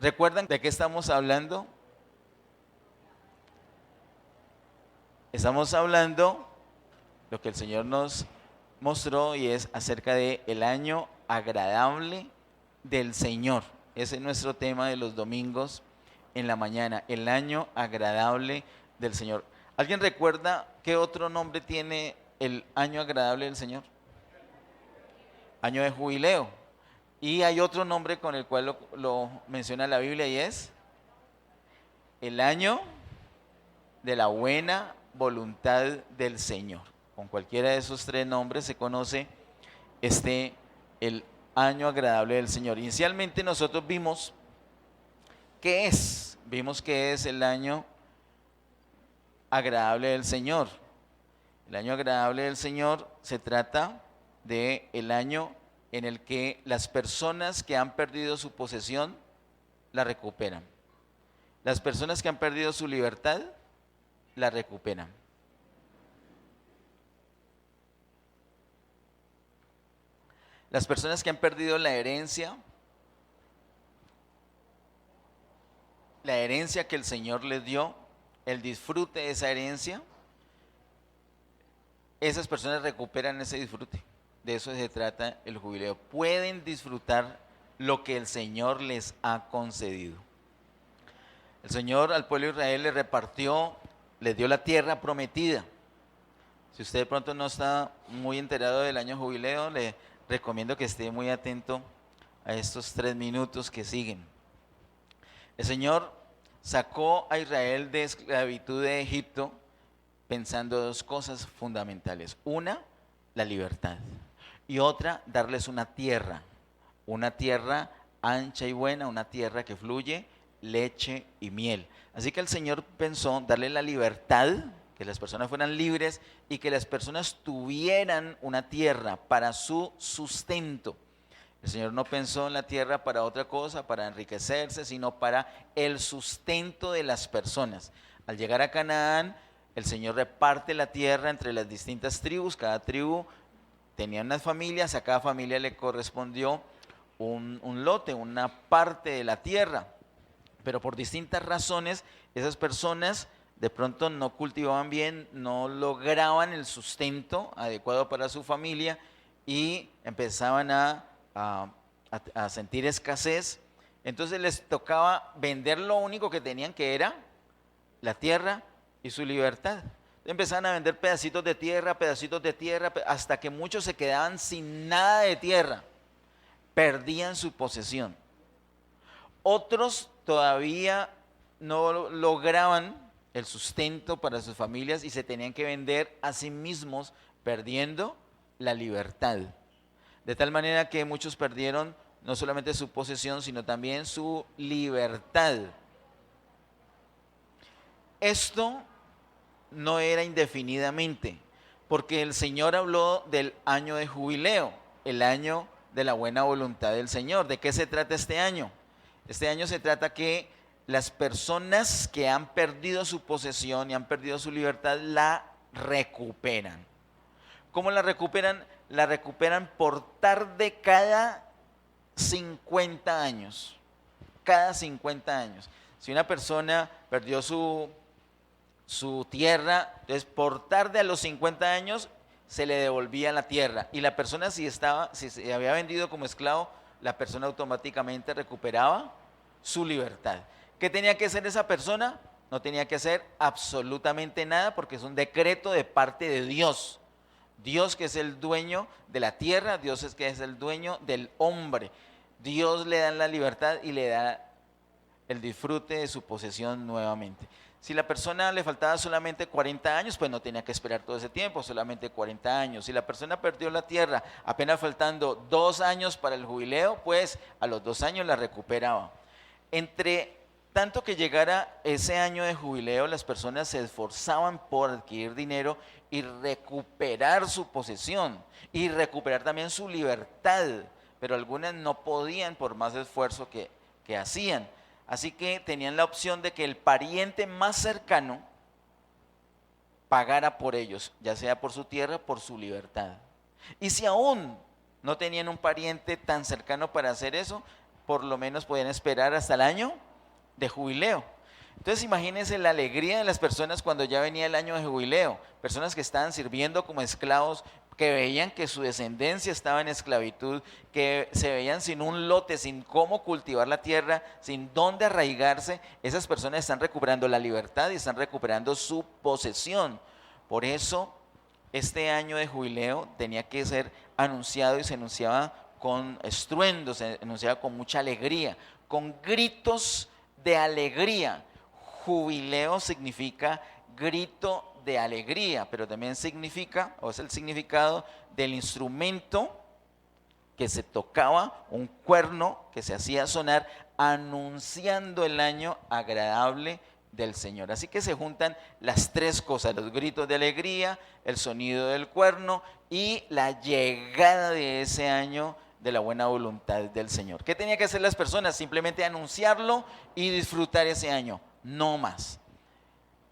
¿Recuerdan de qué estamos hablando? Estamos hablando lo que el Señor nos mostró y es acerca de el año agradable del Señor. Ese es nuestro tema de los domingos en la mañana, el año agradable del Señor. ¿Alguien recuerda qué otro nombre tiene el año agradable del Señor? Año de jubileo. Y hay otro nombre con el cual lo menciona la Biblia y es el año de la buena voluntad del Señor. Con cualquiera de esos tres nombres se conoce el año agradable del Señor. Inicialmente nosotros vimos que es el año agradable del Señor. El año agradable del Señor se trata de el año en el que las personas que han perdido su posesión la recuperan. Las personas que han perdido su libertad la recuperan. Las personas que han perdido la herencia que el Señor les dio, el disfrute de esa herencia, esas personas recuperan ese disfrute. De eso se trata el jubileo. Pueden disfrutar lo que el Señor les ha concedido. El Señor al pueblo de Israel le repartió, les dio la tierra prometida. Si usted de pronto no está muy enterado del año jubileo, le recomiendo que esté muy atento a estos 3 minutos que siguen. El Señor sacó a Israel de esclavitud de Egipto pensando 2 cosas fundamentales. Una, la libertad. Y otra, darles una tierra ancha y buena, una tierra que fluye leche y miel. Así que el Señor pensó darle la libertad, que las personas fueran libres y que las personas tuvieran una tierra para su sustento. El Señor no pensó en la tierra para otra cosa, para enriquecerse, sino para el sustento de las personas. Al llegar a Canaán, el Señor reparte la tierra entre las distintas tribus. Cada tribu tenía unas familias, a cada familia le correspondió un lote, una parte de la tierra. Pero por distintas razones, esas personas de pronto no cultivaban bien, no lograban el sustento adecuado para su familia y empezaban a sentir escasez. Entonces les tocaba vender lo único que tenían, que era la tierra y su libertad. Empezaban a vender pedacitos de tierra, hasta que muchos se quedaban sin nada de tierra, perdían su posesión. Otros todavía no lograban el sustento para sus familias y se tenían que vender a sí mismos, perdiendo la libertad. De tal manera que muchos perdieron no solamente su posesión, sino también su libertad. Esto no era indefinidamente, porque el Señor habló del año de jubileo, el año de la buena voluntad del Señor. ¿De qué se trata este año? Este año se trata que las personas que han perdido su posesión y han perdido su libertad la recuperan. ¿Cómo la recuperan? La recuperan por tarde cada 50 años. Cada 50 años. Si una persona perdió su tierra, entonces por tarde a los 50 años se le devolvía la tierra. Y la persona si se había vendido como esclavo, la persona automáticamente recuperaba su libertad. ¿Qué tenía que hacer esa persona? No tenía que hacer absolutamente nada, porque es un decreto de parte de Dios. Dios, que es el dueño de la tierra, Dios es que es el dueño del hombre. Dios le da la libertad y le da el disfrute de su posesión nuevamente. Si la persona le faltaba solamente 40 años, pues no tenía que esperar todo ese tiempo, solamente 40 años. Si la persona perdió la tierra apenas faltando 2 años para el jubileo, pues a los 2 años la recuperaba. Entre tanto que llegara ese año de jubileo, las personas se esforzaban por adquirir dinero y recuperar su posesión y recuperar también su libertad, pero algunas no podían por más esfuerzo que hacían. Así que tenían la opción de que el pariente más cercano pagara por ellos, ya sea por su tierra, por su libertad. Y si aún no tenían un pariente tan cercano para hacer eso, por lo menos podían esperar hasta el año de jubileo. Entonces imagínense la alegría de las personas cuando ya venía el año de jubileo. Personas que estaban sirviendo como esclavos, que veían que su descendencia estaba en esclavitud, que se veían sin un lote, sin cómo cultivar la tierra, sin dónde arraigarse. Esas personas están recuperando la libertad y están recuperando su posesión. Por eso este año de jubileo tenía que ser anunciado y se anunciaba con estruendo, se anunciaba con mucha alegría, con gritos de alegría. Jubileo significa grito de alegría, pero también significa, o es el significado del instrumento que se tocaba, un cuerno que se hacía sonar anunciando el año agradable del Señor. Así que se juntan las tres cosas: los gritos de alegría, el sonido del cuerno y la llegada de ese año de la buena voluntad del Señor. ¿Qué tenía que hacer las personas? Simplemente anunciarlo y disfrutar ese año, no más.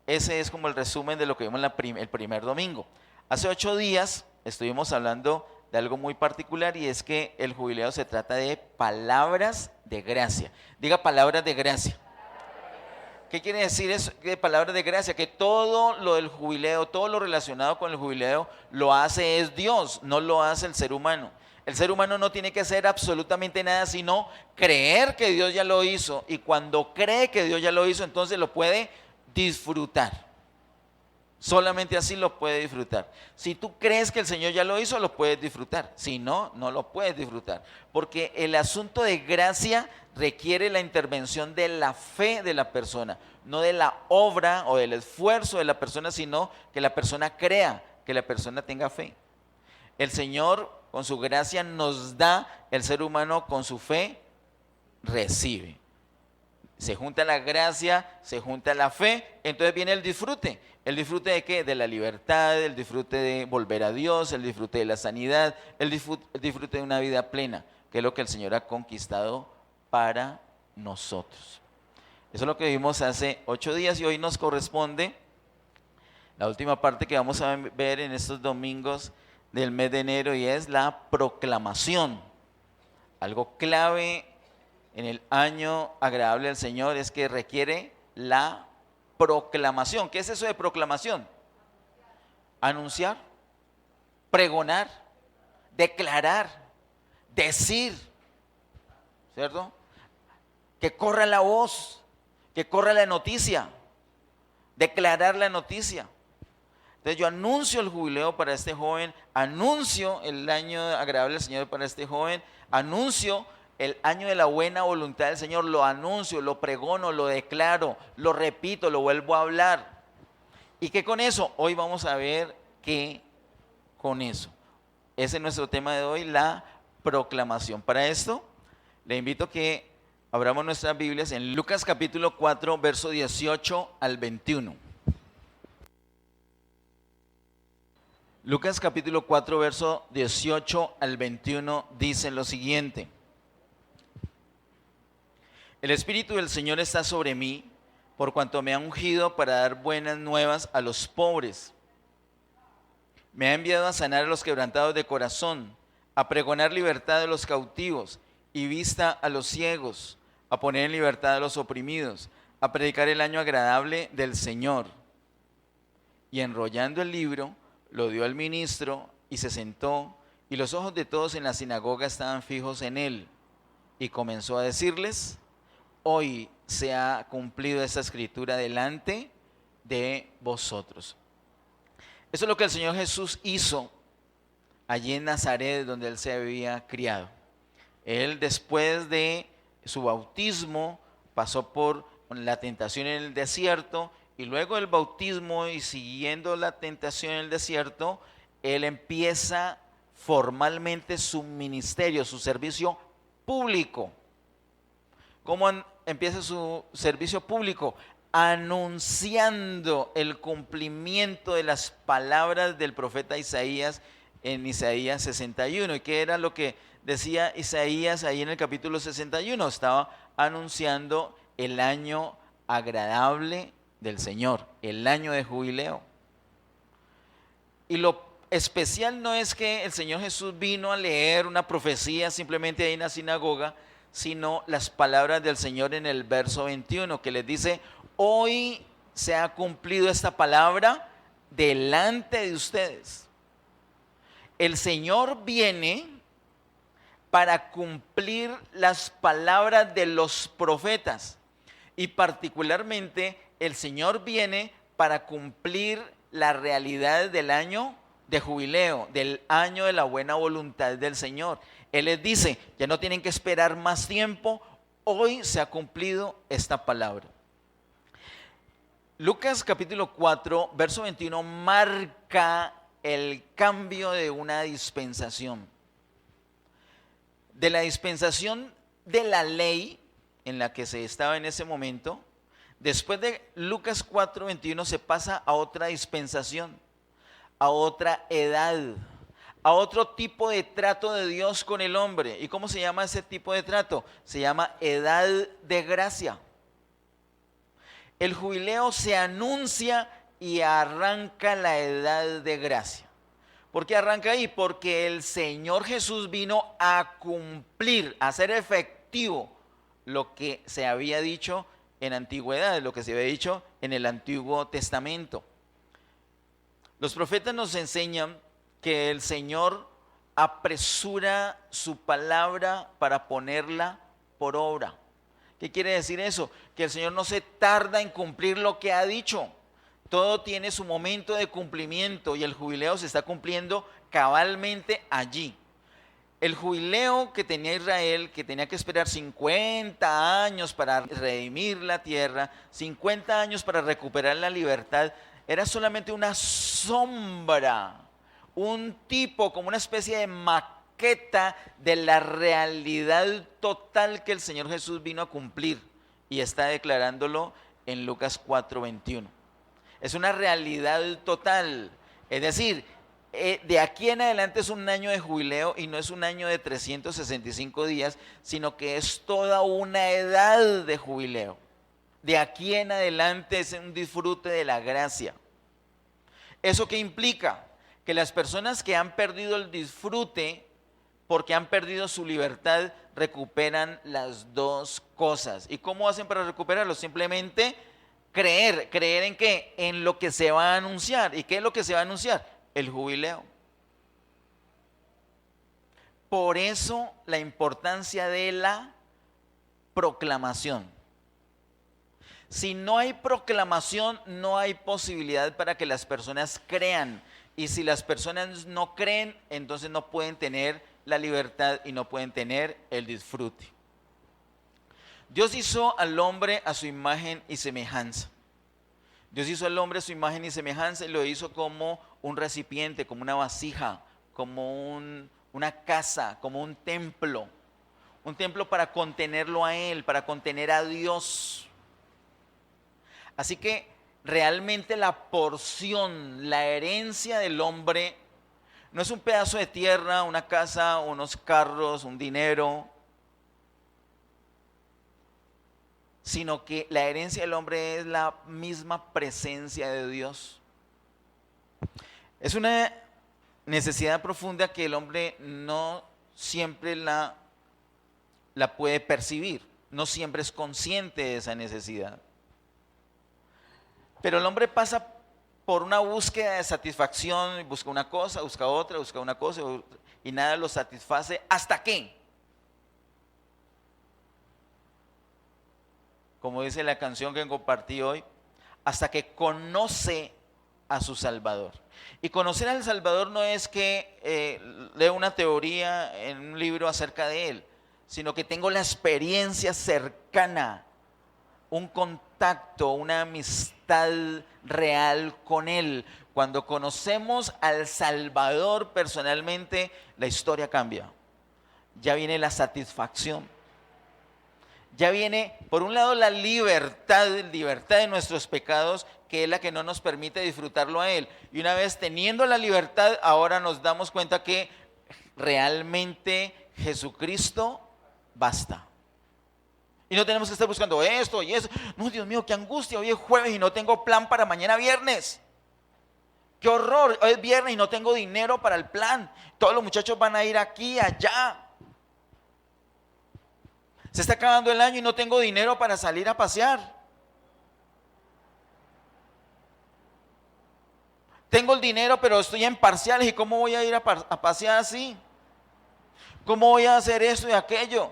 Ese es como el resumen de lo que vimos el primer domingo. Hace 8 días estuvimos hablando de algo muy particular, y es que el jubileo se trata de palabras de gracia. Diga palabras de gracia. ¿Qué quiere decir eso de palabras de gracia? Que todo lo del jubileo, todo lo relacionado con el jubileo lo hace es Dios, no lo hace el ser humano. El ser humano no tiene que hacer absolutamente nada sino creer que Dios ya lo hizo, y cuando cree que Dios ya lo hizo, entonces lo puede disfrutar. Solamente así lo puede disfrutar. Si tú crees que el Señor ya lo hizo, lo puedes disfrutar. Si no, no lo puedes disfrutar. Porque el asunto de gracia requiere la intervención de la fe de la persona, no de la obra o del esfuerzo de la persona, sino que la persona crea, que la persona tenga fe. El Señor con su gracia nos da, el ser humano con su fe recibe. Se junta la gracia, se junta la fe, entonces viene el disfrute. ¿El disfrute de qué? De la libertad, el disfrute de volver a Dios, el disfrute de la sanidad, el disfrute de una vida plena, que es lo que el Señor ha conquistado para nosotros. Eso es lo que vimos hace 8 días, y hoy nos corresponde la última parte que vamos a ver en estos domingos del mes de enero, y es la proclamación. Algo clave en el año agradable del Señor es que requiere la proclamación. ¿Qué es eso de proclamación? Anunciar, pregonar, declarar, decir, ¿cierto? Que corra la voz, que corra la noticia, declarar la noticia. Entonces yo anuncio el jubileo para este joven, anuncio el año agradable del Señor para este joven, anuncio el año de la buena voluntad del Señor, lo anuncio, lo pregono, lo declaro, lo repito, lo vuelvo a hablar. ¿Y qué con eso? Hoy vamos a ver qué con eso. Ese es nuestro tema de hoy, la proclamación. Para esto, le invito a que abramos nuestras Biblias en Lucas capítulo 4, verso 18 al 21. Lucas capítulo 4, verso 18 al 21 dice lo siguiente: El Espíritu del Señor está sobre mí, por cuanto me ha ungido para dar buenas nuevas a los pobres. Me ha enviado a sanar a los quebrantados de corazón, a pregonar libertad a los cautivos y vista a los ciegos, a poner en libertad a los oprimidos, a predicar el año agradable del Señor. Y enrollando el libro, lo dio al ministro y se sentó, y los ojos de todos en la sinagoga estaban fijos en él. Y comenzó a decirles: Hoy se ha cumplido esta escritura delante de vosotros. Eso es lo que el Señor Jesús hizo allí en Nazaret, donde él se había criado. Él, después de su bautismo, pasó por la tentación en el desierto, y luego del bautismo y siguiendo la tentación en el desierto, él empieza formalmente su ministerio, su servicio público. ¿Cómo empieza su servicio público? Anunciando el cumplimiento de las palabras del profeta Isaías en Isaías 61. ¿Y qué era lo que decía Isaías ahí en el capítulo 61? Estaba anunciando el año agradable del Señor, el año de jubileo. Y lo especial no es que el Señor Jesús vino a leer una profecía simplemente ahí en la sinagoga, sino las palabras del Señor en el verso 21, que les dice: hoy se ha cumplido esta palabra delante de ustedes. El Señor viene para cumplir las palabras de los profetas, y particularmente el Señor viene para cumplir la realidad del año de jubileo, del año de la buena voluntad del Señor. Él les dice: ya no tienen que esperar más tiempo, hoy se ha cumplido esta palabra. Lucas capítulo 4, verso 21 marca el cambio de una dispensación. De la dispensación de la ley en la que se estaba en ese momento, después de Lucas 4, 21 se pasa a otra dispensación, a otra edad, a otro tipo de trato de Dios con el hombre. ¿Y cómo se llama ese tipo de trato? Se llama edad de gracia. El jubileo se anuncia y arranca la edad de gracia. ¿Por qué arranca ahí? Porque el Señor Jesús vino a cumplir, a hacer efectivo lo que se había dicho en antigüedad, lo que se había dicho en el Antiguo Testamento. Los profetas nos enseñan que el Señor apresura su palabra para ponerla por obra. ¿Qué quiere decir eso? Que el Señor no se tarda en cumplir lo que ha dicho. Todo tiene su momento de cumplimiento y el jubileo se está cumpliendo cabalmente allí. El jubileo que tenía Israel, que tenía que esperar 50 años para redimir la tierra, 50 años para recuperar la libertad, era solamente una sombra, un tipo, como una especie de maqueta de la realidad total que el Señor Jesús vino a cumplir, y está declarándolo en Lucas 4:21. Es una realidad total, es decir, de aquí en adelante es un año de jubileo, y no es un año de 365 días, sino que es toda una edad de jubileo. De aquí en adelante es un disfrute de la gracia. ¿Eso qué implica? Que las personas que han perdido el disfrute porque han perdido su libertad recuperan las dos cosas. ¿Y cómo hacen para recuperarlo? Simplemente creer. ¿Creer en qué? En lo que se va a anunciar. ¿Y qué es lo que se va a anunciar? El jubileo. Por eso la importancia de la proclamación. Si no hay proclamación, no hay posibilidad para que las personas crean. Y si las personas no creen, entonces no pueden tener la libertad y no pueden tener el disfrute. Dios hizo al hombre a su imagen y semejanza. Dios hizo al hombre a su imagen y semejanza, y lo hizo como un recipiente, como una vasija, como una casa, como un templo para contenerlo a Él, para contener a Dios. Así que realmente la porción, la herencia del hombre no es un pedazo de tierra, una casa, unos carros, un dinero, sino que la herencia del hombre es la misma presencia de Dios. Es una necesidad profunda que el hombre no siempre la puede percibir, no siempre es consciente de esa necesidad. Pero el hombre pasa por una búsqueda de satisfacción, busca una cosa, busca otra, busca una cosa, y nada lo satisface. ¿Hasta qué? Como dice la canción que compartí hoy, hasta que conoce a su Salvador. Y conocer al Salvador no es que leo una teoría en un libro acerca de Él, sino que tengo la experiencia cercana, un contacto, una amistad real con Él. Cuando conocemos al Salvador personalmente, la historia cambia. Ya viene la satisfacción. Ya viene, por un lado, la libertad de nuestros pecados, que es la que no nos permite disfrutarlo a Él. Y una vez teniendo la libertad, ahora nos damos cuenta que realmente Jesucristo basta. Y no tenemos que estar buscando esto y eso. No, Dios mío, qué angustia, hoy es jueves y no tengo plan para mañana viernes. Qué horror, hoy es viernes y no tengo dinero para el plan. Todos los muchachos van a ir aquí, allá. Se está acabando el año y no tengo dinero para salir a pasear. Tengo el dinero, pero estoy en parciales. ¿Y cómo voy a ir a pasear así? ¿Cómo voy a hacer esto y aquello?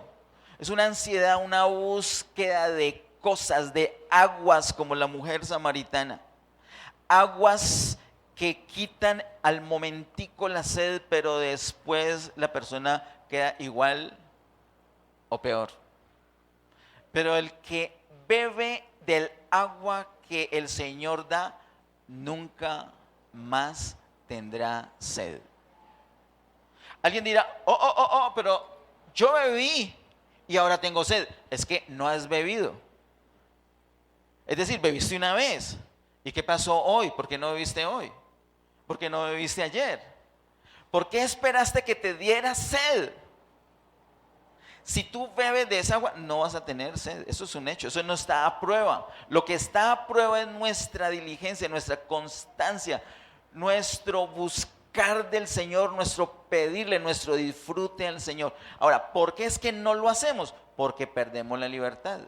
Es una ansiedad, una búsqueda de cosas, de aguas como la mujer samaritana. Aguas que quitan al momentico la sed, pero después la persona queda igual o peor. Pero el que bebe del agua que el Señor da, nunca más tendrá sed. Alguien dirá, pero yo bebí y ahora tengo sed. Es que no has bebido. Es decir, bebiste una vez. ¿Y qué pasó hoy? ¿Por qué no bebiste hoy? ¿Por qué no bebiste ayer? ¿Por qué esperaste que te diera sed? Si tú bebes de esa agua, no vas a tener sed. Eso es un hecho, eso no está a prueba. Lo que está a prueba es nuestra diligencia, nuestra constancia, nuestro buscar del Señor, nuestro pedirle, nuestro disfrute al Señor. Ahora, ¿por qué es que no lo hacemos? Porque perdemos la libertad.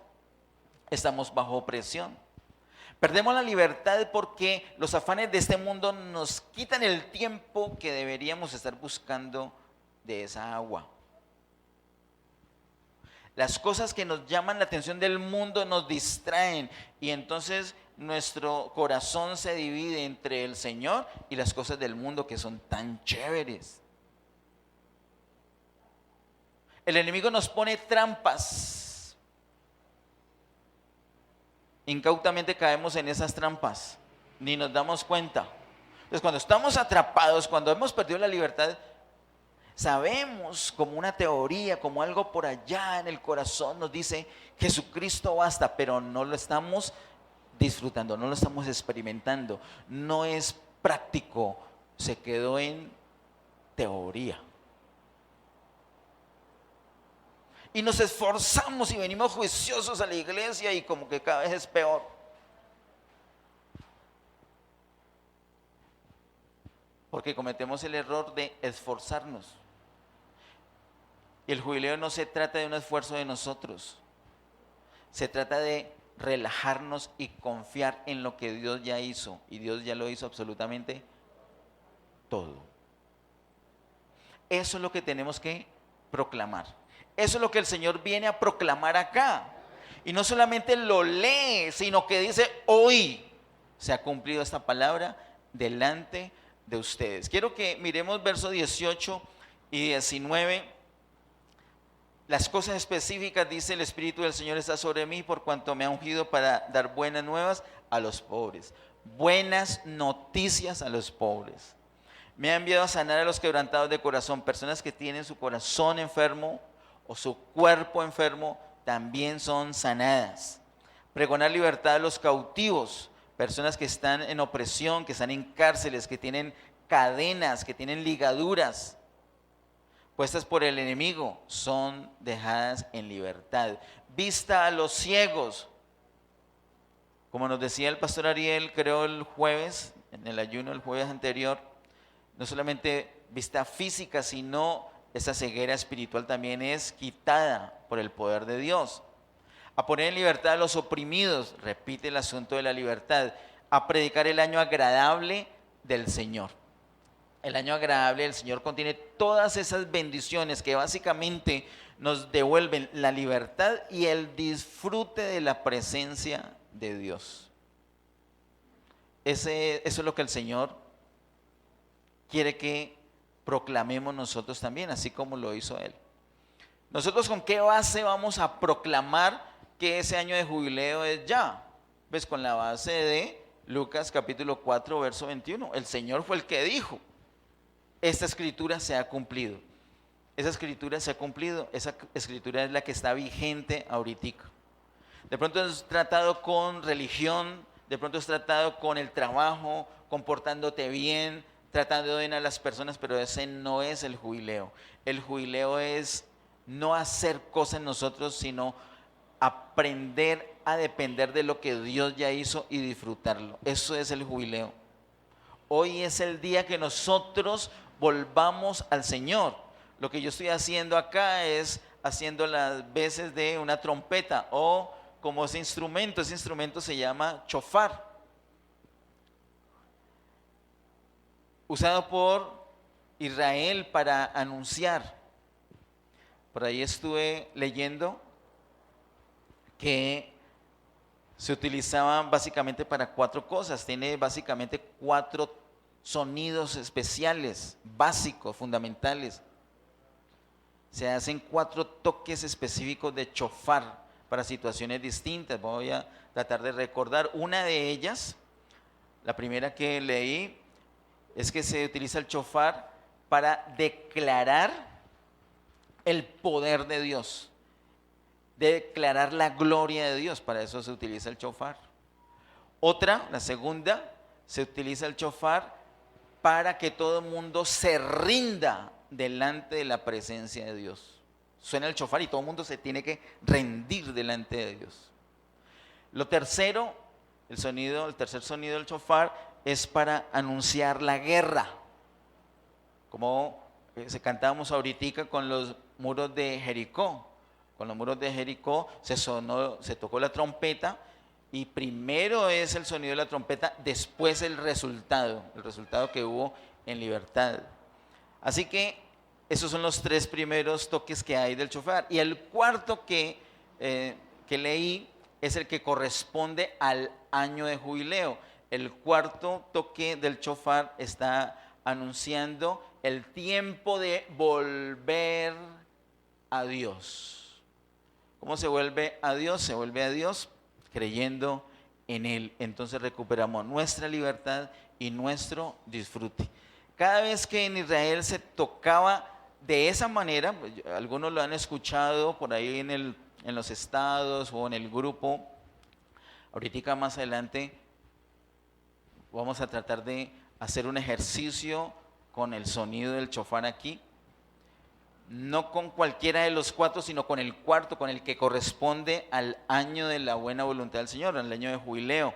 Estamos bajo presión. Perdemos la libertad porque los afanes de este mundo nos quitan el tiempo que deberíamos estar buscando de esa agua. Las cosas que nos llaman la atención del mundo nos distraen y entonces nuestro corazón se divide entre el Señor y las cosas del mundo que son tan chéveres. El enemigo nos pone trampas. Incautamente caemos en esas trampas, ni nos damos cuenta. Entonces, cuando estamos atrapados, cuando hemos perdido la libertad, sabemos como una teoría, como algo por allá en el corazón nos dice, Jesucristo basta, pero no lo estamos disfrutando, no lo estamos experimentando, no es práctico, se quedó en teoría. Y nos esforzamos y venimos juiciosos a la iglesia y como que cada vez es peor. Porque cometemos el error de esforzarnos. Y el jubileo no se trata de un esfuerzo de nosotros. Se trata de relajarnos y confiar en lo que Dios ya hizo. Y Dios ya lo hizo absolutamente todo. Eso es lo que tenemos que proclamar. Eso es lo que el Señor viene a proclamar acá. Y no solamente lo lee, sino que dice, hoy se ha cumplido esta palabra delante de ustedes. Quiero que miremos versos 18 y 19. Las cosas específicas, dice: el Espíritu del Señor está sobre mí por cuanto me ha ungido para dar buenas nuevas a los pobres. Buenas noticias a los pobres. Me ha enviado a sanar a los quebrantados de corazón, personas que tienen su corazón enfermo o su cuerpo enfermo, también son sanadas. Pregonar libertad a los cautivos, personas que están en opresión, que están en cárceles, que tienen cadenas, que tienen ligaduras puestas por el enemigo, son dejadas en libertad. Vista a los ciegos, como nos decía el pastor Ariel, creo el jueves, en el ayuno el jueves anterior, no solamente vista física, sino esa ceguera espiritual también es quitada por el poder de Dios. A poner en libertad a los oprimidos, repite el asunto de la libertad. A predicar el año agradable del Señor. El año agradable del Señor contiene todas esas bendiciones que básicamente nos devuelven la libertad y el disfrute de la presencia de Dios. Eso es lo que el Señor quiere que proclamemos nosotros también, así como lo hizo Él. ¿Nosotros con qué base vamos a proclamar que ese año de jubileo es ya? Pues con la base de Lucas capítulo 4, verso 21. El Señor fue el que dijo, esta escritura se ha cumplido. Esa escritura se ha cumplido, esa escritura es la que está vigente ahorita. De pronto es tratado con religión, de pronto es tratado con el trabajo, comportándote bien, tratando bien a las personas, pero ese no es el jubileo. El jubileo es no hacer cosas nosotros, sino aprender a depender de lo que Dios ya hizo y disfrutarlo. Eso es el jubileo. Hoy es el día que nosotros volvamos al Señor. Lo que yo estoy haciendo acá es haciendo las veces de una trompeta o como ese instrumento se llama shofar, usado por Israel para anunciar. Por ahí estuve leyendo que se utilizaba básicamente para 4 cosas. Tiene básicamente 4 sonidos especiales, básicos, fundamentales. Se hacen 4 toques específicos de shofar para situaciones distintas. Voy a tratar de recordar una de ellas. La primera que leí es que se utiliza el shofar para declarar el poder de Dios, declarar la gloria de Dios. Para eso se utiliza el shofar. Otra, la segunda, se utiliza el shofar para que todo el mundo se rinda delante de la presencia de Dios. Suena el shofar y todo el mundo se tiene que rendir delante de Dios. Lo tercero, el tercer sonido del shofar es para anunciar la guerra. Como se cantábamos ahorita con los muros de Jericó. Con los muros de Jericó se tocó la trompeta y primero es el sonido de la trompeta, después el resultado que hubo en libertad. Así que esos son los 3 primeros toques que hay del shofar. Y el cuarto que leí es el que corresponde al año de jubileo. El cuarto toque del shofar está anunciando el tiempo de volver a Dios. ¿Cómo se vuelve a Dios? Se vuelve a Dios creyendo en Él. Entonces recuperamos nuestra libertad y nuestro disfrute. Cada vez que en Israel se tocaba de esa manera, pues, algunos lo han escuchado por ahí en los estados o en el grupo. Ahorita más adelante vamos a tratar de hacer un ejercicio con el sonido del shofar aquí. No con cualquiera de los 4, sino con el cuarto, con el que corresponde al año de la buena voluntad del Señor, al año de jubileo.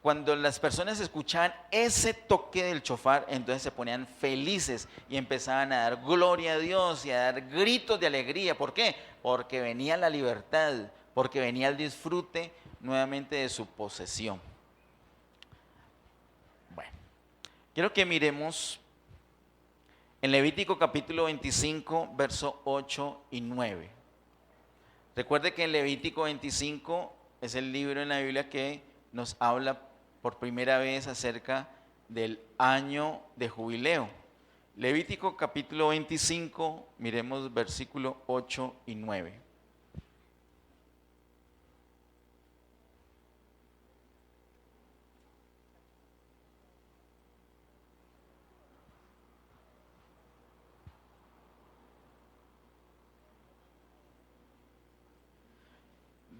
Cuando las personas escuchaban ese toque del shofar, entonces se ponían felices y empezaban a dar gloria a Dios y a dar gritos de alegría. ¿Por qué? Porque venía la libertad, porque venía el disfrute nuevamente de su posesión. Bueno, quiero que miremos en Levítico capítulo 25, verso 8 y 9. Recuerde que en Levítico 25 es el libro en la Biblia que nos habla por primera vez acerca del año de jubileo. Levítico capítulo 25, miremos versículo 8 y 9.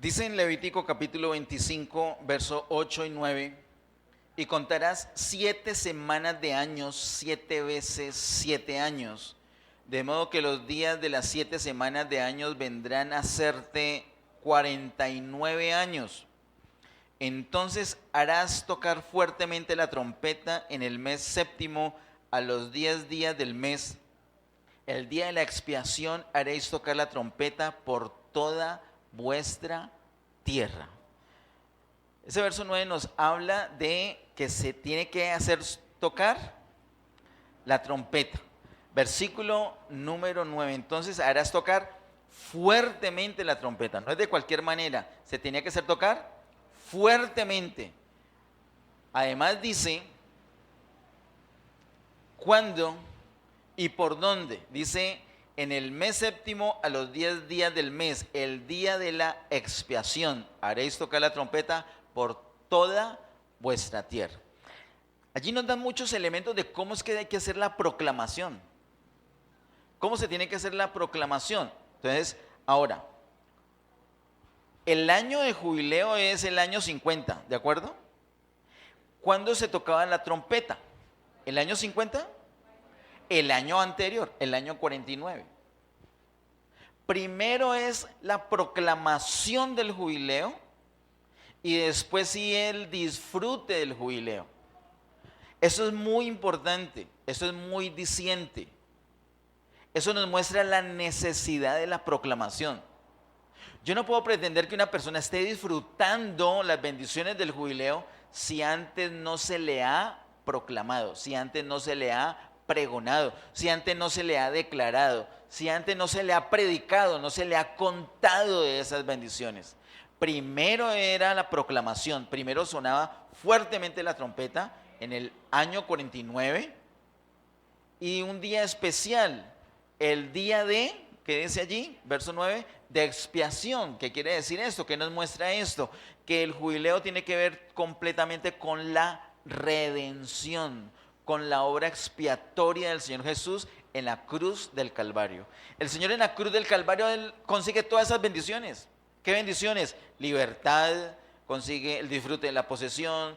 Dice en Levítico capítulo 25, verso 8 y 9, y contarás 7 semanas de años, 7 veces 7 años, de modo que los días de las 7 semanas de años vendrán a hacerte 49 años. Entonces harás tocar fuertemente la trompeta en el mes séptimo a los 10 días del mes. El día de la expiación haréis tocar la trompeta por toda vuestra tierra. Ese verso 9 nos habla de que se tiene que hacer tocar la trompeta. Versículo número 9. Entonces harás tocar fuertemente la trompeta. No es de cualquier manera. Se tenía que hacer tocar fuertemente. Además dice cuándo y por dónde. Dice en el mes séptimo a los 10 días del mes, el día de la expiación, haréis tocar la trompeta por toda vuestra tierra. Allí nos dan muchos elementos de cómo es que hay que hacer la proclamación. ¿Cómo se tiene que hacer la proclamación? Entonces, ahora, el año de jubileo es el año 50, ¿de acuerdo? ¿Cuándo se tocaba la trompeta? ¿El año 50? El año anterior, el año 49. Primero es la proclamación del jubileo y después sí el disfrute del jubileo. Eso es muy importante, eso es muy diciente. Eso nos muestra la necesidad de la proclamación. Yo no puedo pretender que una persona esté disfrutando las bendiciones del jubileo si antes no se le ha proclamado, si antes no se le ha pregonado, si antes no se le ha declarado, si antes no se le ha predicado, no se le ha contado de esas bendiciones. Primero era la proclamación, primero sonaba fuertemente la trompeta en el año 49 y un día especial, el día de, ¿qué dice allí? Verso 9, de expiación. ¿Qué quiere decir esto? ¿Qué nos muestra esto? Que el jubileo tiene que ver completamente con la redención, con la obra expiatoria del Señor Jesús en la cruz del Calvario. El Señor en la cruz del Calvario Él consigue todas esas bendiciones. ¿Qué bendiciones? Libertad, consigue el disfrute de la posesión,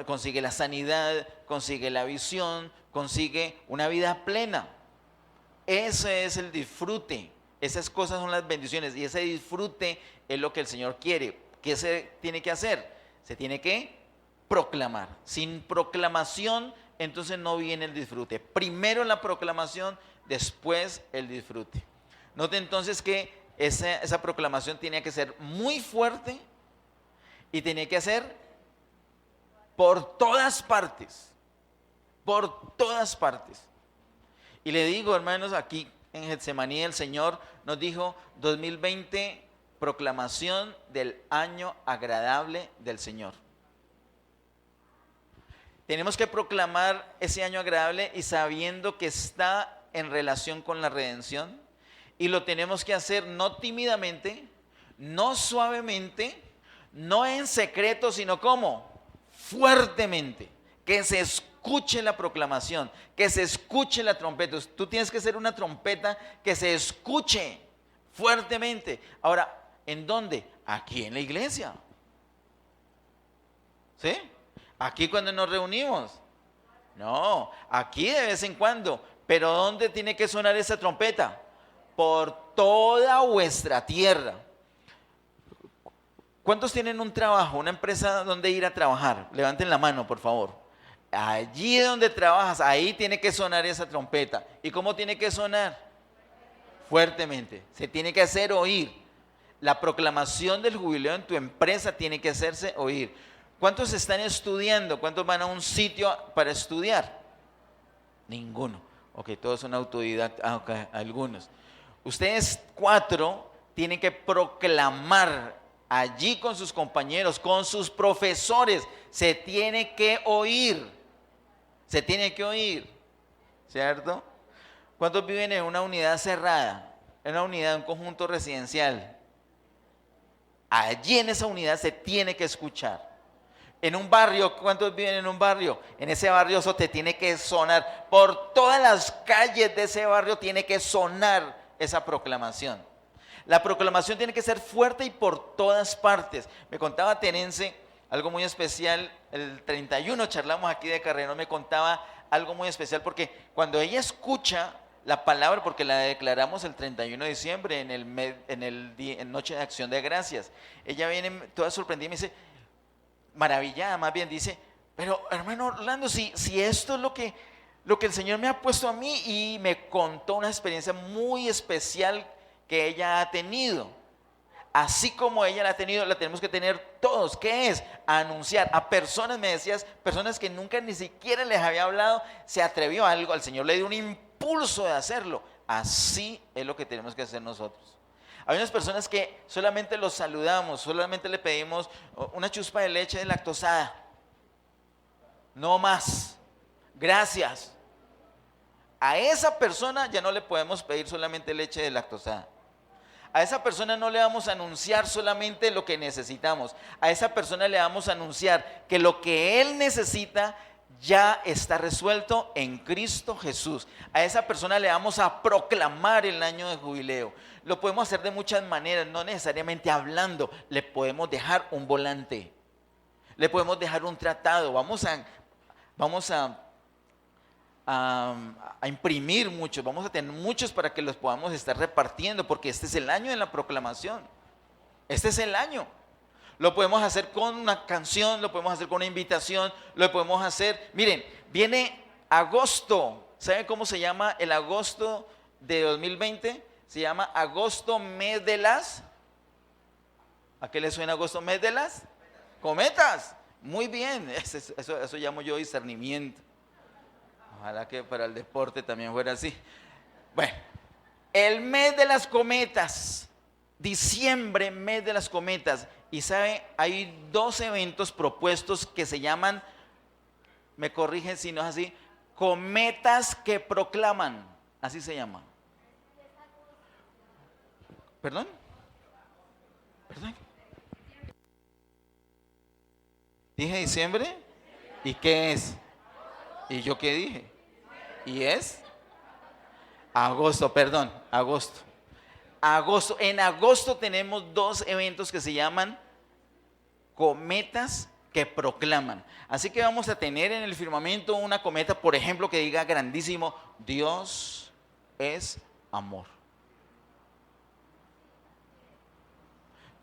consigue la sanidad, consigue la visión, consigue una vida plena. Ese es el disfrute. Esas cosas son las bendiciones y ese disfrute es lo que el Señor quiere. ¿Qué se tiene que hacer? Se tiene que proclamar. Sin proclamación, entonces no viene el disfrute. Primero la proclamación, después el disfrute. Note entonces que esa proclamación tenía que ser muy fuerte y tenía que ser por todas partes. Por todas partes. Y le digo, hermanos, aquí en Getsemaní el Señor nos dijo 2020, proclamación del año agradable del Señor. Tenemos que proclamar ese año agradable y sabiendo que está en relación con la redención. Y lo tenemos que hacer no tímidamente, no suavemente, no en secreto, sino ¿cómo? Fuertemente. Que se escuche la proclamación, que se escuche la trompeta. Tú tienes que ser una trompeta que se escuche fuertemente. Ahora, ¿en dónde? Aquí en la iglesia. ¿Sí? Aquí cuando nos reunimos. No, aquí de vez en cuando. Pero ¿dónde tiene que sonar esa trompeta? Por toda vuestra tierra. ¿Cuántos tienen un trabajo, una empresa donde ir a trabajar? Levanten la mano, por favor. Allí donde trabajas, ahí tiene que sonar esa trompeta. ¿Y cómo tiene que sonar? Fuertemente. Se tiene que hacer oír. La proclamación del jubileo en tu empresa tiene que hacerse oír. ¿Cuántos están estudiando? ¿Cuántos van a un sitio para estudiar? Ninguno. Ok, todos son autodidactas. Okay, algunos. Ustedes 4 tienen que proclamar allí con sus compañeros, con sus profesores. Se tiene que oír. Se tiene que oír. ¿Cierto? ¿Cuántos viven en una unidad cerrada? En una unidad, un conjunto residencial. Allí en esa unidad se tiene que escuchar. En un barrio, ¿cuántos viven en un barrio? En ese barrio eso te tiene que sonar. Por todas las calles de ese barrio tiene que sonar esa proclamación. La proclamación tiene que ser fuerte y por todas partes. Me contaba Tenense algo muy especial. El 31 charlamos aquí de Carreno, me contaba algo muy especial porque cuando ella escucha la palabra, porque la declaramos el 31 de diciembre en Noche de Acción de Gracias, ella viene toda sorprendida y me dice, maravillada más bien, dice, pero hermano Orlando, si esto es lo que el Señor me ha puesto a mí, y me contó una experiencia muy especial que ella ha tenido. Así como ella la ha tenido, la tenemos que tener todos. ¿Qué es? Anunciar a personas, me decías, personas que nunca ni siquiera les había hablado, se atrevió a algo, al Señor le dio un impulso de hacerlo. Así es lo que tenemos que hacer nosotros. Hay unas personas que solamente los saludamos, solamente le pedimos una chuspa de leche lactosada. No más. Gracias. A esa persona ya no le podemos pedir solamente leche lactosada. A esa persona no le vamos a anunciar solamente lo que necesitamos. A esa persona le vamos a anunciar que lo que él necesita ya está resuelto en Cristo Jesús. A esa persona le vamos a proclamar el año de jubileo. Lo podemos hacer de muchas maneras, no necesariamente hablando. Le podemos dejar un volante, le podemos dejar un tratado. Vamos a imprimir muchos, vamos a tener muchos para que los podamos estar repartiendo, porque este es el año de la proclamación. Este es el año. Lo podemos hacer con una canción, lo podemos hacer con una invitación, lo podemos hacer. Miren, viene agosto. ¿Saben cómo se llama el agosto de 2020 se llama agosto, mes de las... ¿A qué le suena agosto, mes de las cometas? Muy bien, eso llamo yo discernimiento. Ojalá que para el deporte también fuera así. Bueno, el mes de las cometas, diciembre, mes de las cometas. Y sabe, hay 2 eventos propuestos que se llaman, me corrigen si no es así, cometas que proclaman, así se llama. ¿Perdón? ¿Perdón? ¿Dije diciembre? ¿Y qué es? ¿Y yo qué dije? ¿Y es? Agosto, perdón, agosto. Agosto. En agosto tenemos 2 eventos que se llaman cometas que proclaman. Así que vamos a tener en el firmamento una cometa, por ejemplo, que diga grandísimo: Dios es amor.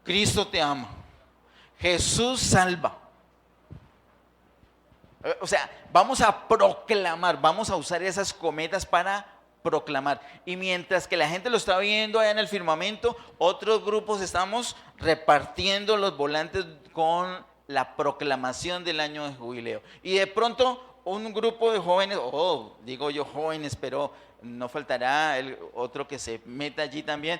Cristo te ama. Jesús salva. O sea, vamos a proclamar, vamos a usar esas cometas para proclamar. Y mientras que la gente lo está viendo allá en el firmamento, otros grupos estamos repartiendo los volantes con la proclamación del año de jubileo. Y de pronto un grupo de jóvenes, digo yo jóvenes, pero no faltará el otro que se meta allí también.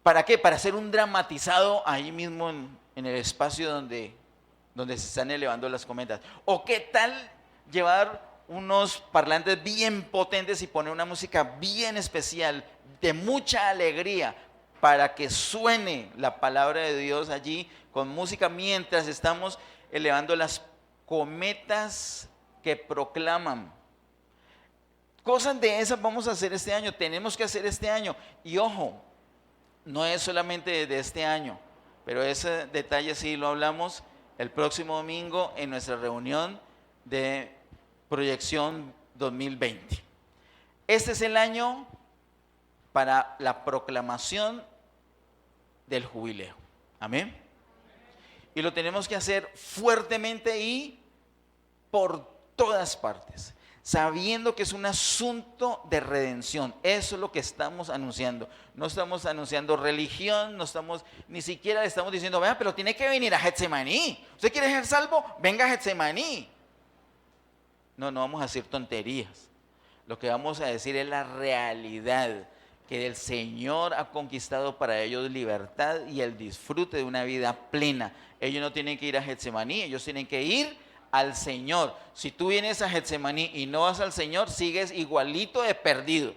¿Para qué? Para hacer un dramatizado ahí mismo en el espacio donde se están elevando las cometas. ¿O qué tal llevar unos parlantes bien potentes y poner una música bien especial, de mucha alegría, para que suene la palabra de Dios allí con música mientras estamos elevando las cometas que proclaman? Cosas de esas vamos a hacer este año, tenemos que hacer este año. Y ojo, no es solamente de este año, pero ese detalle sí lo hablamos el próximo domingo en nuestra reunión de proyección 2020. Este es el año para la proclamación del jubileo. Amén. Y lo tenemos que hacer fuertemente y por todas partes, sabiendo que es un asunto de redención. Eso es lo que estamos anunciando. No estamos anunciando religión, ni siquiera le estamos diciendo: vea, pero tiene que venir a Getsemaní. ¿Usted quiere ser salvo? Venga a Getsemaní. No vamos a decir tonterías. Lo que vamos a decir es la realidad, que el Señor ha conquistado para ellos libertad y el disfrute de una vida plena. Ellos no tienen que ir a Getsemaní, ellos tienen que ir al Señor. Si tú vienes a Getsemaní y no vas al Señor, sigues igualito de perdido.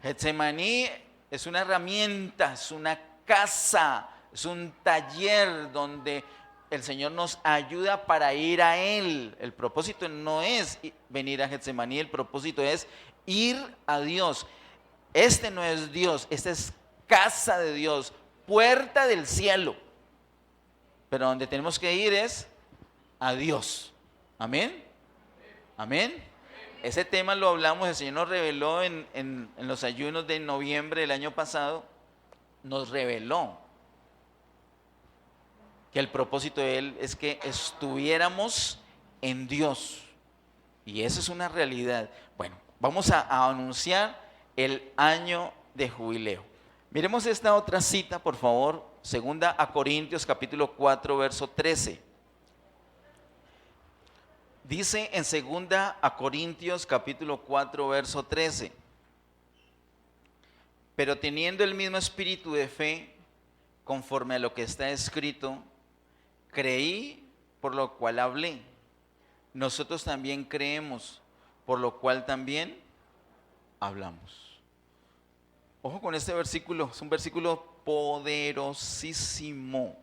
Getsemaní es una herramienta, es una casa, es un taller donde el Señor nos ayuda para ir a Él. El propósito no es venir a Getsemaní, el propósito es ir a Dios. Este no es Dios, esta es casa de Dios, puerta del cielo. Pero donde tenemos que ir es a Dios. Amén. Amén. Ese tema lo hablamos, el Señor nos reveló en los ayunos de noviembre del año pasado. Nos reveló que el propósito de Él es que estuviéramos en Dios. Y eso es una realidad. Bueno, vamos a anunciar el año de jubileo. Miremos esta otra cita, por favor. 2 Corintios capítulo 4, verso 13. Dice en 2 Corintios capítulo 4, verso 13: pero teniendo el mismo espíritu de fe, conforme a lo que está escrito, creí, por lo cual hablé. Nosotros también creemos, por lo cual también hablamos. Ojo con este versículo, es un versículo poderosísimo.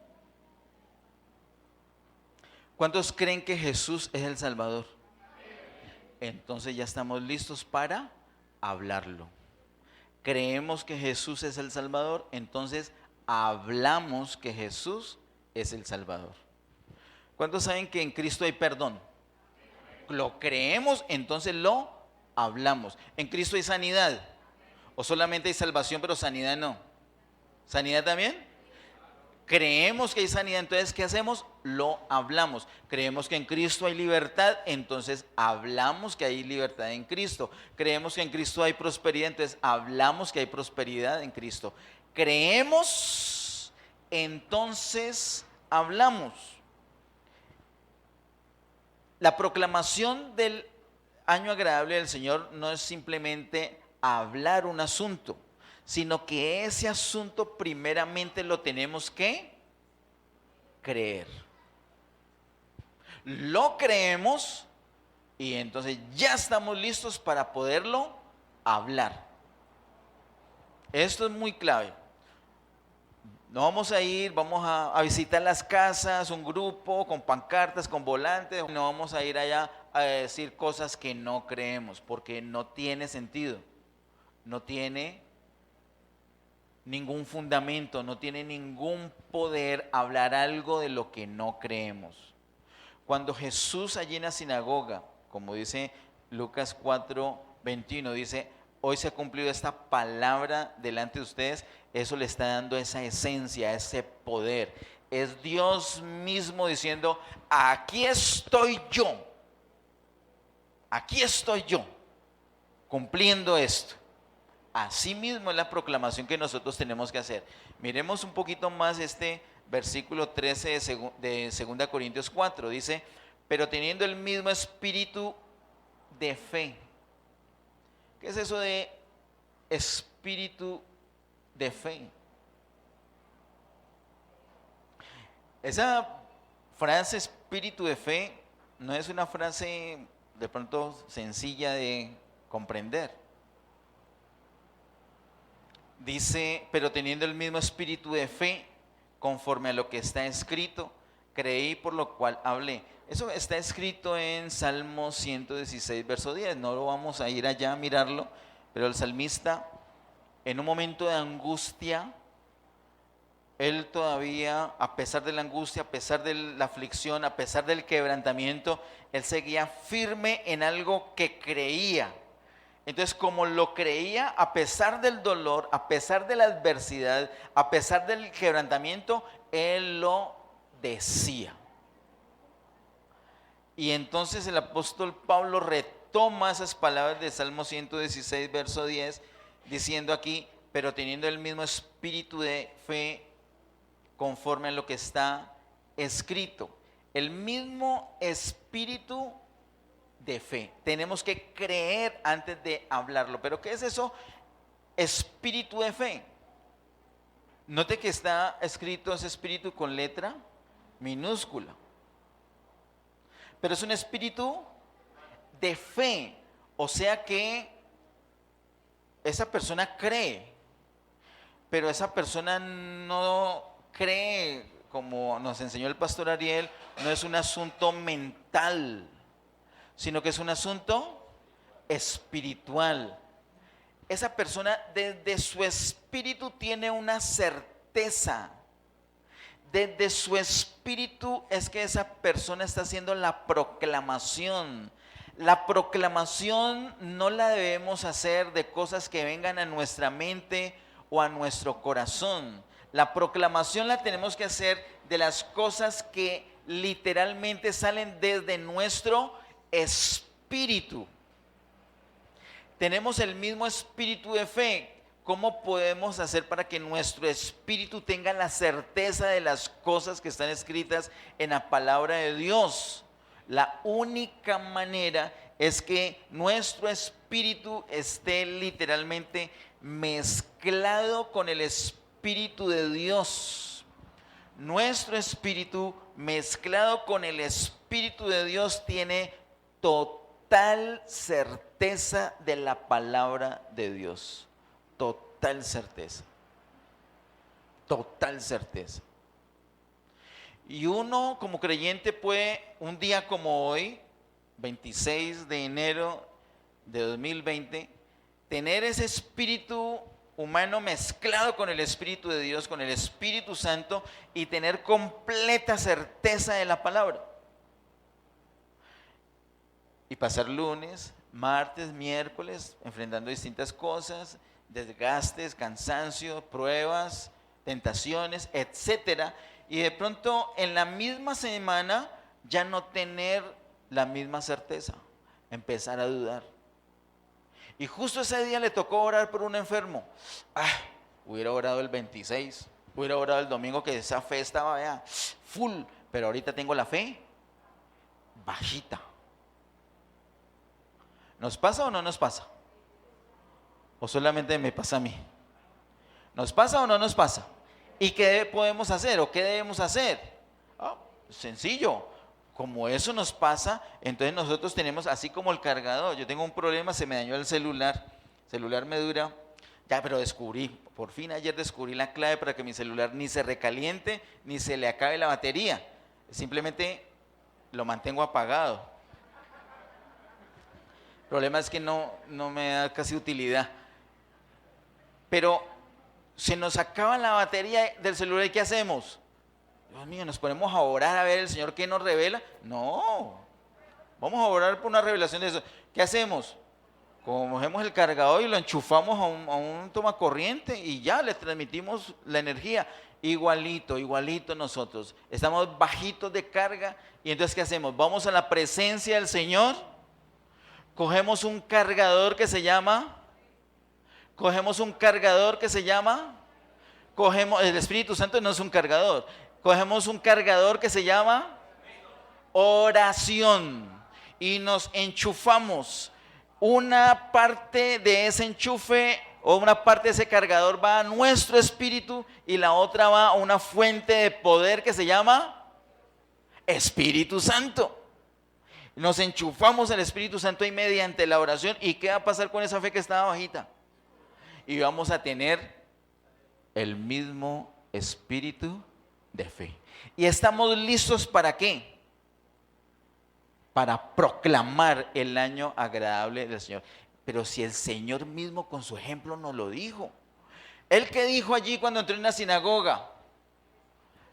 ¿Cuántos creen que Jesús es el Salvador? Entonces ya estamos listos para hablarlo. Creemos que Jesús es el Salvador, entonces hablamos que Jesús es el Salvador. ¿Cuántos saben que en Cristo hay perdón? Lo creemos, entonces lo hablamos. ¿En Cristo hay sanidad? ¿O solamente hay salvación pero sanidad no? ¿Sanidad también? Creemos que hay sanidad, entonces ¿qué hacemos? Lo hablamos. Creemos que en Cristo hay libertad, entonces hablamos que hay libertad en Cristo. Creemos que en Cristo hay prosperidad, entonces hablamos que hay prosperidad en Cristo. Creemos, entonces hablamos. La proclamación del año agradable del Señor no es simplemente hablar un asunto, sino que ese asunto primeramente lo tenemos que creer. Lo creemos y entonces ya estamos listos para poderlo hablar. Esto es muy clave. No vamos a ir, vamos a visitar las casas, un grupo con pancartas, con volantes. No vamos a ir allá a decir cosas que no creemos, porque no tiene sentido. No tiene ningún fundamento, no tiene ningún poder hablar algo de lo que no creemos. Cuando Jesús allí en la sinagoga, como dice Lucas 4:21, dice: hoy se ha cumplido esta palabra delante de ustedes, eso le está dando esa esencia, ese poder. Es Dios mismo diciendo: aquí estoy yo, cumpliendo esto. Así mismo es la proclamación que nosotros tenemos que hacer. Miremos un poquito más este versículo 13 de 2 Corintios 4. Dice: pero teniendo el mismo espíritu de fe. ¿Qué es eso de espíritu de fe? Esa frase espíritu de fe no es una frase de pronto sencilla de comprender. Dice: pero teniendo el mismo espíritu de fe, conforme a lo que está escrito, creí, por lo cual hablé. Eso está escrito en Salmo 116, verso 10. No lo vamos a ir allá a mirarlo, pero el salmista, en un momento de angustia, él todavía, a pesar de la angustia, a pesar de la aflicción, a pesar del quebrantamiento, él seguía firme en algo que creía. Entonces, como lo creía, a pesar del dolor, a pesar de la adversidad, a pesar del quebrantamiento, él lo decía. Y entonces el apóstol Pablo retoma esas palabras de Salmo 116, verso 10, diciendo aquí: pero teniendo el mismo espíritu de fe, conforme a lo que está escrito. El mismo espíritu de fe. Tenemos que creer antes de hablarlo. ¿Pero qué es eso? Espíritu de fe. Note que está escrito ese espíritu con letra minúscula. Pero es un espíritu de fe. O sea que esa persona cree. Pero esa persona no cree, como nos enseñó el pastor Ariel, no es un asunto mental, sino que es un asunto espiritual. Esa persona desde su espíritu tiene una certeza. Desde su espíritu es que esa persona está haciendo la proclamación. La proclamación no la debemos hacer de cosas que vengan a nuestra mente o a nuestro corazón. La proclamación la tenemos que hacer de las cosas que literalmente salen desde nuestro espíritu. Tenemos el mismo espíritu de fe. ¿Cómo podemos hacer para que nuestro espíritu tenga la certeza de las cosas que están escritas en la palabra de Dios? La única manera es que nuestro espíritu esté literalmente mezclado con el espíritu de Dios. Nuestro espíritu mezclado con el espíritu de Dios tiene total certeza de la palabra de Dios. Total certeza. Total certeza. Y uno como creyente puede, un día como hoy, 26 de enero de 2020, tener ese espíritu humano mezclado con el Espíritu de Dios, con el Espíritu Santo, y tener completa certeza de la palabra. Y pasar lunes, martes, miércoles, enfrentando distintas cosas, desgastes, cansancio, pruebas, tentaciones, etcétera, y de pronto en la misma semana ya no tener la misma certeza, empezar a dudar. Y justo ese día le tocó orar por un enfermo. Hubiera orado el 26, hubiera orado el domingo, que esa fe estaba ya full, pero ahorita tengo la fe bajita. ¿Nos pasa o no nos pasa? ¿O solamente me pasa a mí? ¿Nos pasa o no nos pasa? ¿Y qué podemos hacer o qué debemos hacer? Sencillo. Como eso nos pasa, entonces nosotros tenemos, así como el cargador. Yo tengo un problema, se me dañó el celular. El celular me dura, ya, pero descubrí, por fin ayer descubrí la clave para que mi celular ni se recaliente, ni se le acabe la batería. Simplemente lo mantengo apagado. El problema es que no me da casi utilidad. Pero se nos acaba la batería del celular, ¿y qué hacemos? Dios mío, ¿nos ponemos a orar a ver el Señor qué nos revela? No, vamos a orar por una revelación de eso. ¿Qué hacemos? Cogemos el cargador y lo enchufamos a un tomacorriente y ya le transmitimos la energía. Igualito nosotros. Estamos bajitos de carga y entonces ¿qué hacemos? Vamos a la presencia del Señor, cogemos un cargador que se llama, el Espíritu Santo no es un cargador. Cogemos un cargador que se llama oración y nos enchufamos. Una parte de ese enchufe o una parte de ese cargador va a nuestro espíritu y la otra va a una fuente de poder que se llama Espíritu Santo. Nos enchufamos al Espíritu Santo y mediante la oración. ¿Y qué va a pasar con esa fe que estaba bajita? Y vamos a tener el mismo espíritu de fe. ¿Y estamos listos para qué? Para proclamar el año agradable del Señor. Pero si el Señor mismo con su ejemplo nos lo dijo. ¿Él qué dijo allí cuando entró en la sinagoga?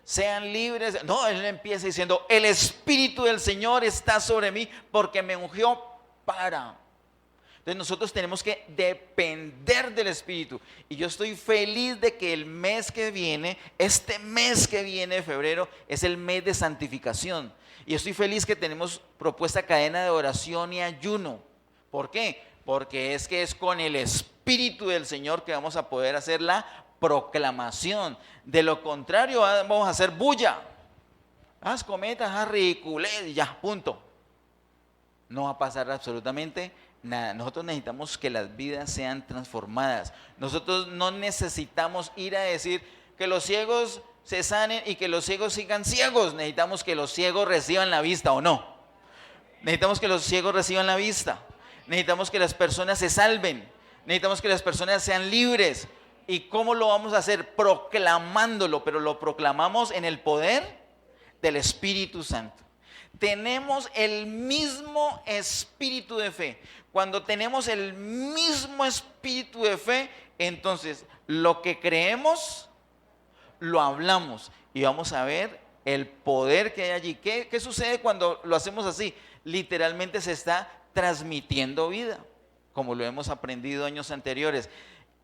Sean libres. No, él empieza diciendo, el Espíritu del Señor está sobre mí porque me ungió para. Entonces nosotros tenemos que depender del Espíritu. Y yo estoy feliz de que el mes que viene, este mes que viene de febrero, es el mes de santificación. Y estoy feliz que tenemos propuesta cadena de oración y ayuno. ¿Por qué? Porque es con el Espíritu del Señor que vamos a poder hacer la proclamación. De lo contrario, vamos a hacer bulla. Haz cometas, haz ridiculez, ya, punto. No va a pasar absolutamente nada. Nosotros necesitamos que las vidas sean transformadas. Nosotros no necesitamos ir a decir que los ciegos se sanen y que los ciegos sigan ciegos. Necesitamos que los ciegos reciban la vista, ¿o no? Necesitamos que los ciegos reciban la vista. Necesitamos que las personas se salven. Necesitamos que las personas sean libres. ¿Y cómo lo vamos a hacer? Proclamándolo, pero lo proclamamos en el poder del Espíritu Santo. Tenemos el mismo espíritu de fe. Cuando tenemos el mismo espíritu de fe, entonces lo que creemos, lo hablamos y vamos a ver el poder que hay allí. ¿Qué sucede cuando lo hacemos así? Literalmente se está transmitiendo vida, como lo hemos aprendido años anteriores.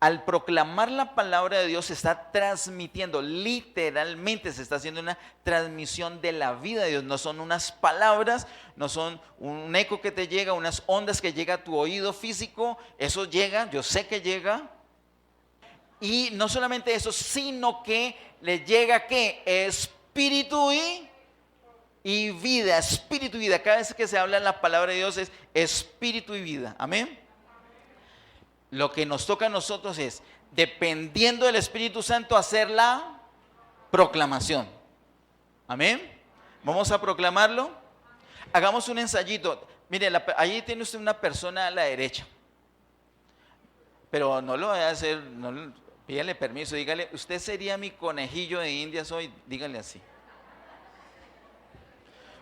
Al proclamar la palabra de Dios se está transmitiendo, literalmente se está haciendo una transmisión de la vida de Dios. No son unas palabras, no son un eco que te llega, unas ondas que llega a tu oído físico. Eso llega, yo sé que llega. Y no solamente eso, sino que le llega ¿qué? Espíritu y vida, espíritu y vida. Cada vez que se habla en la palabra de Dios es espíritu y vida. Amén. Lo que nos toca a nosotros es, dependiendo del Espíritu Santo, hacer la proclamación. Amén. Vamos a proclamarlo. Hagamos un ensayito. Mire, allí tiene usted una persona a la derecha. Pero no lo vaya a hacer, pídale permiso, dígale, usted sería mi conejillo de Indias hoy, dígale así.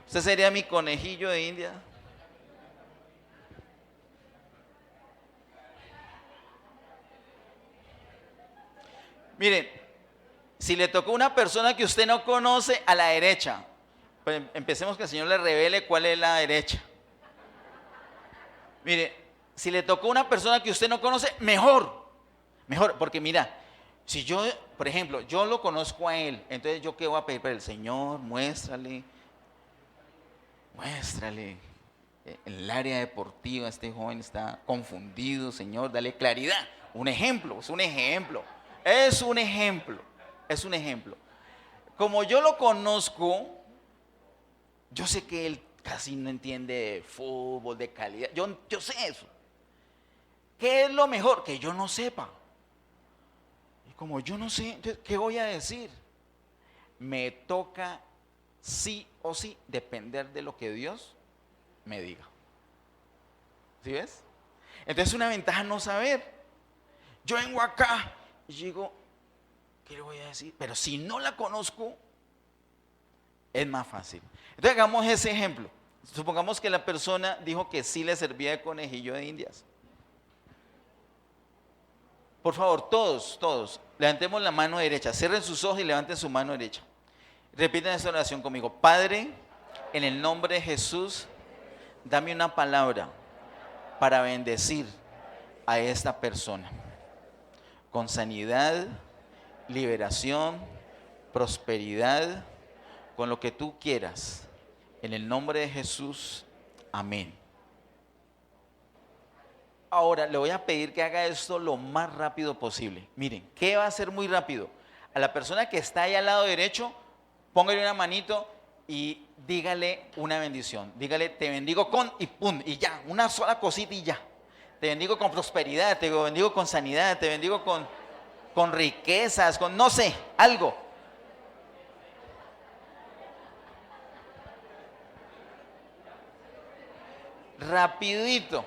¿Usted sería mi conejillo de Indias? Miren, si le tocó una persona que usted no conoce a la derecha, pues empecemos que el Señor le revele cuál es la derecha. Mire, si le tocó una persona que usted no conoce, mejor, porque mira, Si yo, por ejemplo, yo lo conozco a él, entonces yo qué voy a pedir para el Señor, muéstrale en el área deportiva este joven está confundido, Señor, dale claridad. Un ejemplo, es un ejemplo, es un ejemplo, es un ejemplo. Como yo lo conozco, yo sé que él casi no entiende de fútbol, de calidad, yo sé eso. ¿Qué es lo mejor? Que yo no sepa. Y como yo no sé, entonces, ¿qué voy a decir? Me toca sí o sí depender de lo que Dios me diga. ¿Sí ves? Entonces es una ventaja no saber. Yo vengo acá y digo, ¿qué le voy a decir? Pero si no la conozco, es más fácil. Entonces hagamos ese ejemplo. Supongamos que la persona dijo que sí le servía de conejillo de indias. Por favor, todos, levantemos la mano derecha, cierren sus ojos y levanten su mano derecha. Repiten esta oración conmigo. Padre, en el nombre de Jesús, dame una palabra para bendecir a esta persona. Con sanidad, liberación, prosperidad, con lo que tú quieras. En el nombre de Jesús, amén. Ahora le voy a pedir que haga esto lo más rápido posible. Miren, ¿qué va a ser muy rápido? A la persona que está ahí al lado derecho, póngale una manito y dígale una bendición. Dígale, te bendigo con y pum, y ya, una sola cosita y ya. Te bendigo con prosperidad, te bendigo con sanidad, te bendigo con riquezas, con no sé, algo. Rapidito.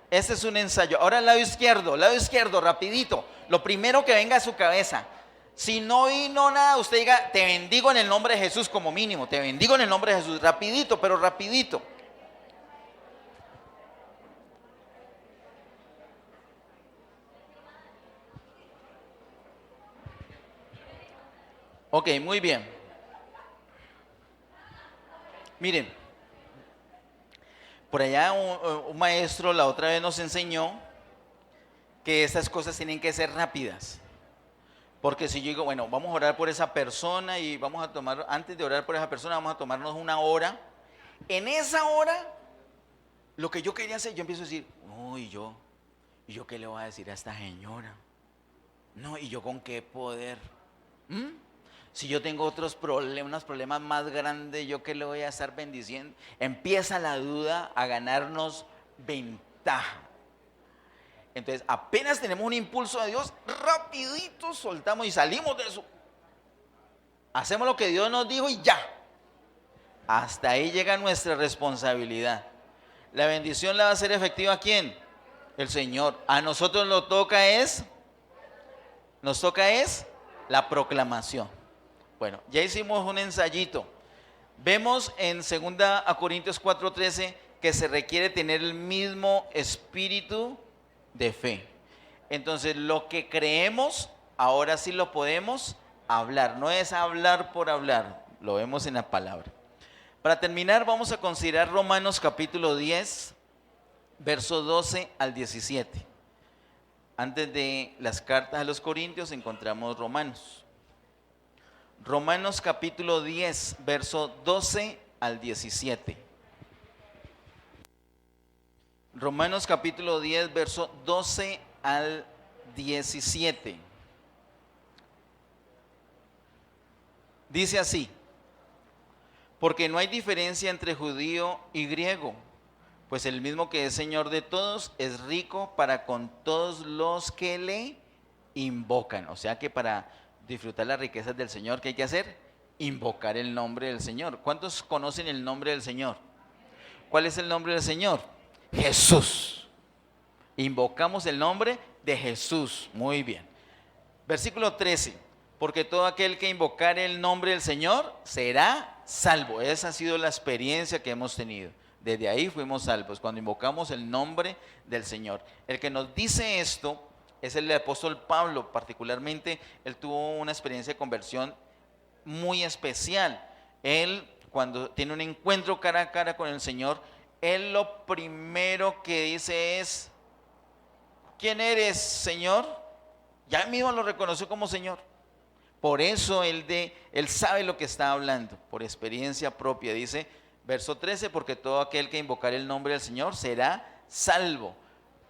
Este es un ensayo. Ahora el lado izquierdo, rapidito. Lo primero que venga a su cabeza. Si no vino nada, usted diga, te bendigo en el nombre de Jesús como mínimo. Te bendigo en el nombre de Jesús. Rapidito, pero rapidito. Ok, muy bien. Miren, por allá un maestro la otra vez nos enseñó que estas cosas tienen que ser rápidas. Porque si yo digo, bueno, vamos a orar por esa persona y vamos a tomar, antes de orar por esa persona, vamos a tomarnos una hora. En esa hora, lo que yo quería hacer, yo empiezo a decir, no, ¿y yo qué le voy a decir a esta señora? No, ¿y yo con qué poder? Si yo tengo otros problemas, unos problemas más grandes, ¿yo qué le voy a estar bendiciendo? Empieza la duda a ganarnos ventaja. Entonces, apenas tenemos un impulso de Dios, rapidito soltamos y salimos de eso. Hacemos lo que Dios nos dijo y ya. Hasta ahí llega nuestra responsabilidad. La bendición la va a hacer efectiva ¿a quién? El Señor. A nosotros nos toca es la proclamación. Bueno, ya hicimos un ensayito. Vemos en 2 Corintios 4:13 que se requiere tener el mismo espíritu de fe. Entonces, lo que creemos, ahora sí lo podemos hablar. No es hablar por hablar, lo vemos en la palabra. Para terminar, vamos a considerar Romanos capítulo 10, verso 12 al 17. Antes de las cartas a los Corintios encontramos Romanos. Romanos capítulo 10, verso 12 al 17. Romanos capítulo 10, verso 12 al 17. Dice así: porque no hay diferencia entre judío y griego, pues el mismo que es Señor de todos es rico para con todos los que le invocan. O sea que para disfrutar las riquezas del Señor, ¿qué hay que hacer? Invocar el nombre del Señor. ¿Cuántos conocen el nombre del Señor? ¿Cuál es el nombre del Señor? Jesús. Invocamos el nombre de Jesús. Muy bien. Versículo 13. Porque todo aquel que invocare el nombre del Señor será salvo. Esa ha sido la experiencia que hemos tenido. Desde ahí fuimos salvos, cuando invocamos el nombre del Señor. El que nos dice esto es el apóstol Pablo. Particularmente, él tuvo una experiencia de conversión muy especial. Él, cuando tiene un encuentro cara a cara con el Señor, él lo primero que dice es: ¿quién eres, Señor? Ya mismo lo reconoció como Señor. Por eso él sabe lo que está hablando, por experiencia propia. Dice, verso 13, porque todo aquel que invocare el nombre del Señor será salvo.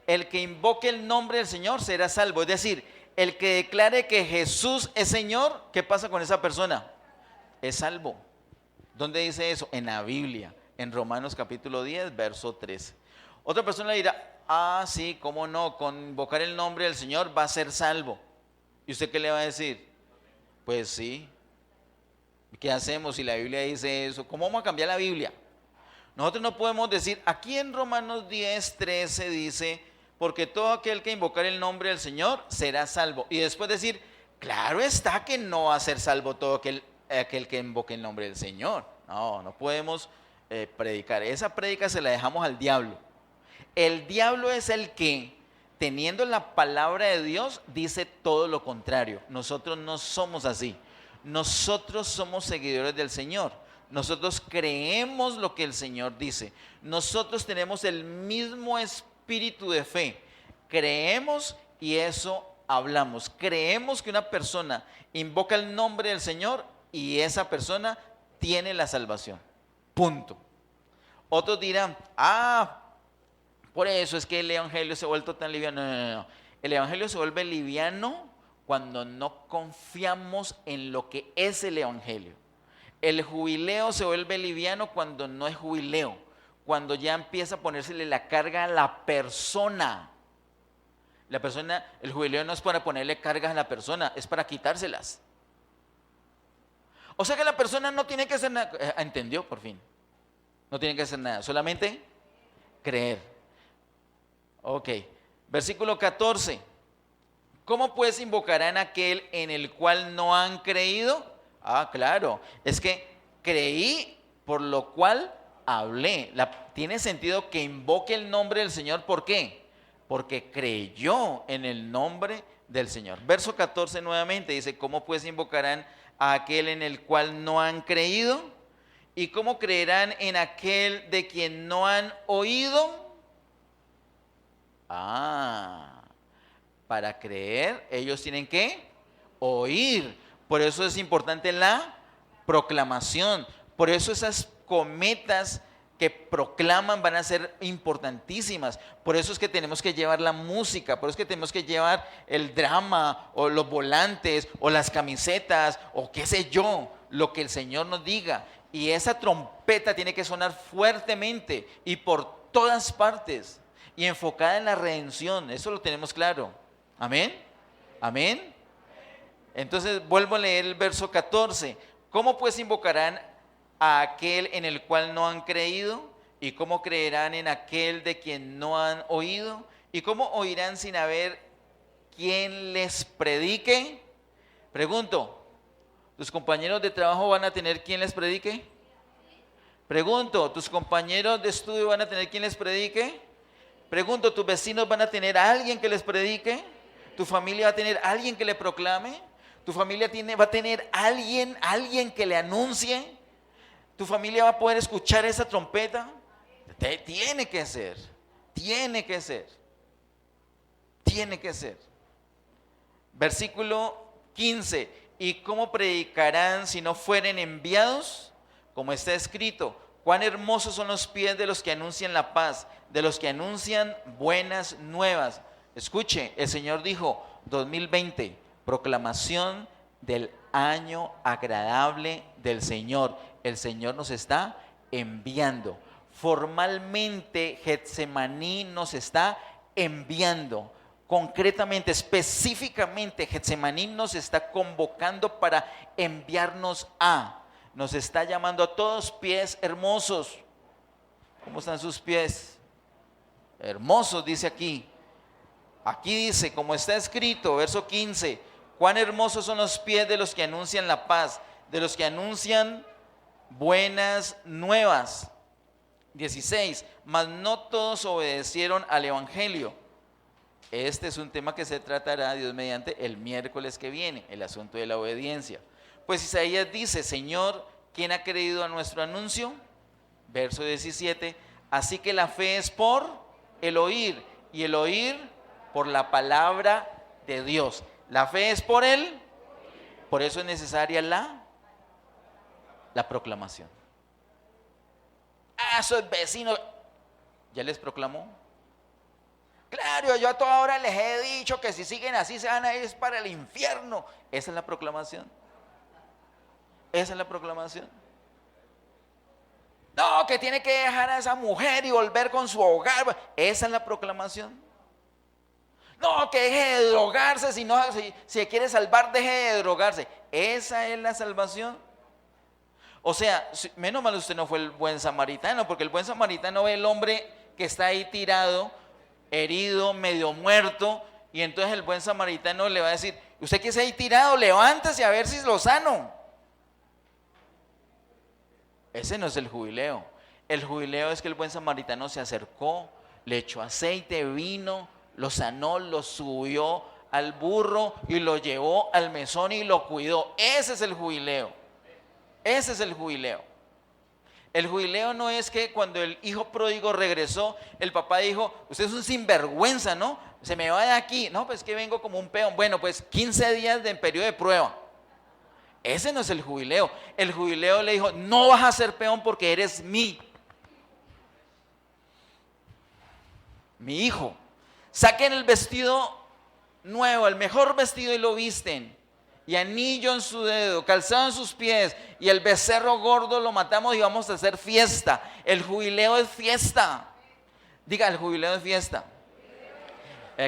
El que invoque el nombre del Señor será salvo. Es decir, el que declare que Jesús es Señor, ¿qué pasa con esa persona? Es salvo. ¿Dónde dice eso? En la Biblia, en Romanos capítulo 10, verso 13. Otra persona le dirá, sí, cómo no, con invocar el nombre del Señor va a ser salvo. ¿Y usted qué le va a decir? Pues sí. ¿Qué hacemos si la Biblia dice eso? ¿Cómo vamos a cambiar la Biblia? Nosotros no podemos decir, aquí en Romanos 10, 13 dice, porque todo aquel que invocar el nombre del Señor será salvo. Y después decir, claro está que no va a ser salvo todo aquel que invoque el nombre del Señor. No podemos predicar. Esa prédica se la dejamos al diablo. El diablo es el que, teniendo la palabra de Dios, dice todo lo contrario. Nosotros no somos así. Nosotros somos seguidores del Señor. Nosotros creemos lo que el Señor dice. Nosotros tenemos el mismo espíritu de fe. Creemos y eso hablamos. Creemos que una persona invoca el nombre del Señor y esa persona tiene la salvación. Punto. Otros dirán, por eso es que el evangelio se ha vuelto tan liviano. No. El evangelio se vuelve liviano cuando no confiamos en lo que es el evangelio. El jubileo se vuelve liviano cuando no es jubileo, cuando ya empieza a ponérsele la carga a la persona. El jubileo no es para ponerle cargas a la persona, es para quitárselas. O sea que la persona no tiene que hacer nada. ¿Entendió? Por fin. No tiene que hacer nada, solamente creer. Ok, versículo 14. ¿Cómo pues invocarán a aquel en el cual no han creído? Claro, es que creí por lo cual hablé. Tiene sentido que invoque el nombre del Señor. ¿Por qué? Porque creyó en el nombre del Señor. Verso 14 nuevamente dice, ¿cómo pues invocarán a aquel en el cual no han creído? ¿Y cómo creerán en aquel de quien no han oído? Para creer, ellos tienen que oír. Por eso es importante la proclamación. Por eso esas cometas que proclaman van a ser importantísimas. Por eso es que tenemos que llevar la música, por eso es que tenemos que llevar el drama, o los volantes, o las camisetas, o qué sé yo, lo que el Señor nos diga. Y esa trompeta tiene que sonar fuertemente y por todas partes. Y enfocada en la redención, eso lo tenemos claro. Amén. Amén. Entonces vuelvo a leer el verso 14. ¿Cómo pues invocarán a aquel en el cual no han creído? ¿Y cómo creerán en aquel de quien no han oído? ¿Y cómo oirán sin haber quien les predique? Pregunto, ¿tus compañeros de trabajo van a tener quien les predique? Pregunto, ¿tus compañeros de estudio van a tener quien les predique? Pregunto, ¿tus vecinos van a tener a alguien que les predique? ¿Tu familia va a tener a alguien que le proclame? ¿Tu familia va a tener a alguien que le anuncie? ¿Tu familia va a poder escuchar esa trompeta? Tiene que ser. Versículo 15. ¿Y cómo predicarán si no fueren enviados? Como está escrito, cuán hermosos son los pies de los que anuncian la paz, de los que anuncian buenas nuevas. Escuche, el Señor dijo, 2020, proclamación del año agradable del Señor. El Señor nos está enviando. Formalmente, Getsemaní nos está enviando. Concretamente, específicamente, Getsemaní nos está convocando para enviarnos nos está llamando a todos pies hermosos. ¿Cómo están sus pies? Hermosos, dice aquí. Aquí dice, como está escrito, verso 15, cuán hermosos son los pies de los que anuncian la paz, de los que anuncian buenas nuevas. 16, mas no todos obedecieron al evangelio. Este es un tema que se tratará, Dios mediante, el miércoles que viene, el asunto de la obediencia. Pues Isaías dice, Señor, ¿quién ha creído a nuestro anuncio? Verso 17, así que la fe es por el oír, y el oír Por la palabra de Dios. La fe es por Él. Por eso es necesaria la proclamación. Ah, esos vecinos. ¿Ya les proclamó? Claro, yo a toda hora les he dicho que si siguen así se van a ir para el infierno. Esa es la proclamación. Esa es la proclamación. No, que tiene que dejar a esa mujer y volver con su hogar. Esa es la proclamación. No, que deje de drogarse, si se quiere salvar, deje de drogarse. Esa es la salvación. O sea, menos mal usted no fue el buen samaritano, porque el buen samaritano ve el hombre que está ahí tirado, herido, medio muerto, y entonces el buen samaritano le va a decir, usted que está ahí tirado, levántese a ver si lo sano. Ese no es el jubileo. El jubileo es que el buen samaritano se acercó, le echó aceite, vino, lo sanó, lo subió al burro y lo llevó al mesón y lo cuidó. Ese es el jubileo. Ese es el jubileo. El jubileo no es que cuando el hijo pródigo regresó, el papá dijo, usted es un sinvergüenza, ¿no? Se me va de aquí. No, pues que vengo como un peón. Bueno, pues 15 días de periodo de prueba. Ese no es el jubileo. El jubileo le dijo, no vas a ser peón porque eres mi hijo. Saquen el vestido nuevo, el mejor vestido y lo visten. Y anillo en su dedo, calzado en sus pies. Y el becerro gordo lo matamos y vamos a hacer fiesta. El jubileo es fiesta. Diga, el jubileo es fiesta.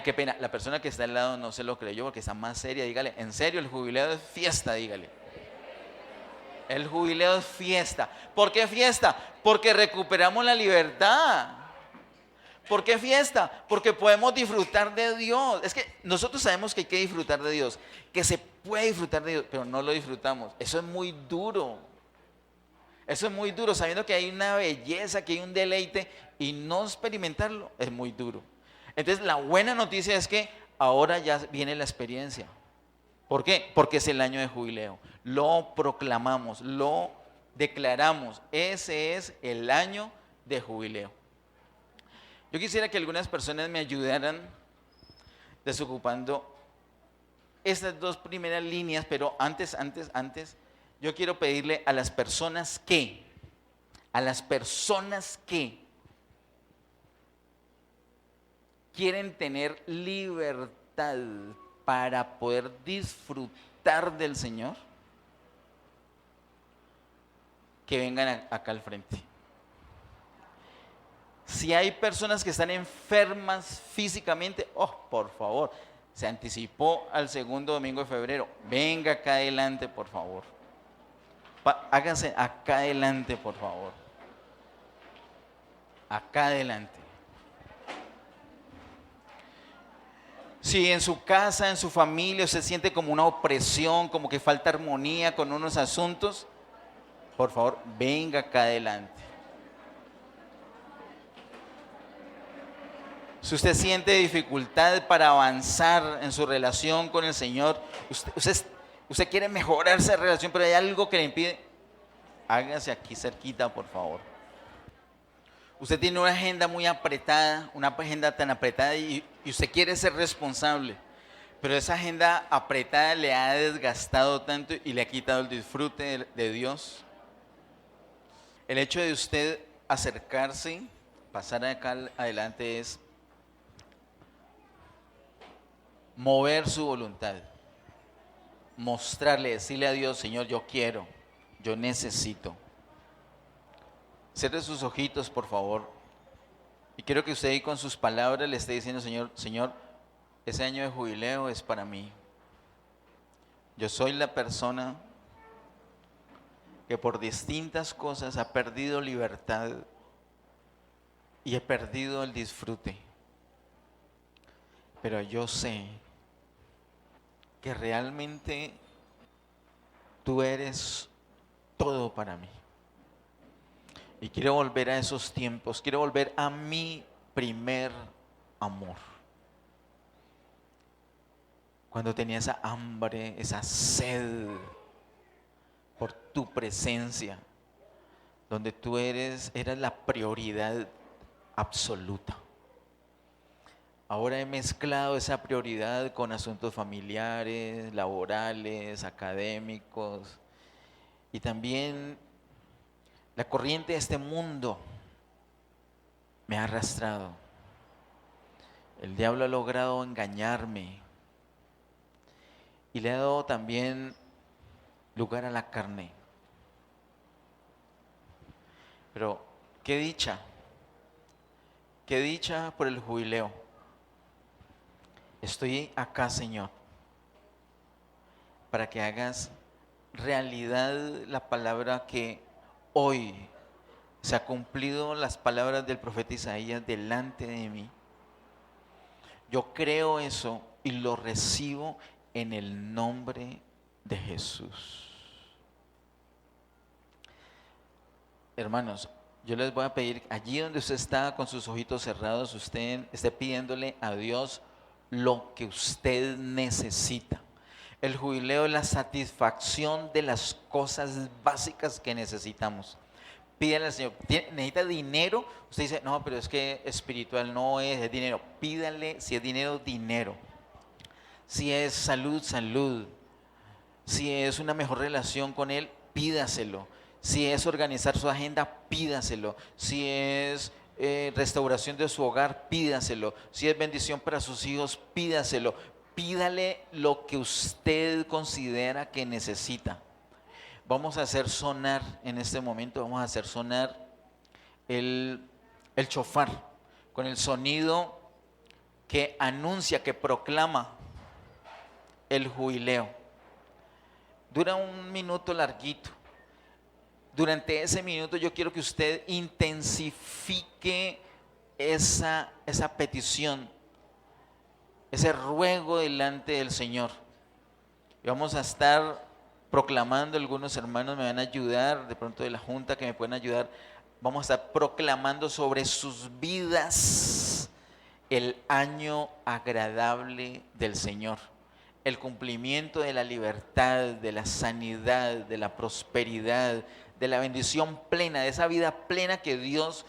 Qué pena, la persona que está al lado no se lo creyó porque está más seria. Dígale, en serio, el jubileo es fiesta, dígale. El jubileo es fiesta. ¿Por qué fiesta? Porque recuperamos la libertad. ¿Por qué fiesta? Porque podemos disfrutar de Dios. Es que nosotros sabemos que hay que disfrutar de Dios, que se puede disfrutar de Dios, pero no lo disfrutamos. Eso es muy duro. Eso es muy duro, sabiendo que hay una belleza, que hay un deleite, y no experimentarlo es muy duro. Entonces la buena noticia es que ahora ya viene la experiencia. ¿Por qué? Porque es el año de jubileo. Lo proclamamos, lo declaramos. Ese es el año de jubileo. Yo quisiera que algunas personas me ayudaran desocupando estas dos primeras líneas, pero antes, yo quiero pedirle a las personas que quieren tener libertad para poder disfrutar del Señor, que vengan acá al frente. Si hay personas que están enfermas físicamente, por favor, se anticipó al segundo domingo de febrero. Venga acá adelante, por favor. Háganse acá adelante, por favor. Acá adelante. Si en su casa, en su familia, se siente como una opresión, como que falta armonía con unos asuntos, por favor, venga acá adelante. Si usted siente dificultad para avanzar en su relación con el Señor, usted quiere mejorar esa relación, pero hay algo que le impide, hágase aquí cerquita, por favor. Usted tiene una agenda muy apretada, una agenda tan apretada y usted quiere ser responsable, pero esa agenda apretada le ha desgastado tanto y le ha quitado el disfrute de Dios. El hecho de usted acercarse, pasar acá adelante es mover su voluntad, mostrarle, decirle a Dios, Señor, yo quiero, yo necesito. Cierre sus ojitos, por favor, y quiero que usted ahí con sus palabras le esté diciendo, Señor, ese año de jubileo es para mí. Yo soy la persona que por distintas cosas ha perdido libertad y he perdido el disfrute, pero yo sé que realmente tú eres todo para mí. Y quiero volver a esos tiempos, quiero volver a mi primer amor. Cuando tenía esa hambre, esa sed por tu presencia, donde tú eras la prioridad absoluta. Ahora he mezclado esa prioridad con asuntos familiares, laborales, académicos, y también la corriente de este mundo me ha arrastrado. El diablo ha logrado engañarme y le ha dado también lugar a la carne. Pero qué dicha por el jubileo. Estoy acá, Señor, para que hagas realidad la palabra que hoy se ha cumplido, las palabras del profeta Isaías delante de mí. Yo creo eso y lo recibo en el nombre de Jesús. Hermanos, yo les voy a pedir, allí donde usted está con sus ojitos cerrados, usted esté pidiéndole a Dios lo que usted necesita. El jubileo es la satisfacción de las cosas básicas que necesitamos. Pídale al Señor. ¿Necesita dinero? Usted dice, no, pero es que espiritual no es dinero. Pídale, si es dinero, dinero. Si es salud, salud. Si es una mejor relación con Él, pídaselo. Si es organizar su agenda, pídaselo. Si es restauración de su hogar, pídaselo. Si es bendición para sus hijos, pídaselo. Pídale lo que usted considera que necesita. Vamos a hacer sonar en este momento, vamos a hacer sonar el shofar con el sonido que anuncia, que proclama el jubileo. Dura un minuto larguito. Durante ese minuto yo quiero que usted intensifique esa petición, ese ruego delante del Señor. Y vamos a estar proclamando, algunos hermanos me van a ayudar, de pronto de la junta que me pueden ayudar, vamos a estar proclamando sobre sus vidas el año agradable del Señor, el cumplimiento de la libertad, de la sanidad, de la prosperidad, de la bendición plena, de esa vida plena que Dios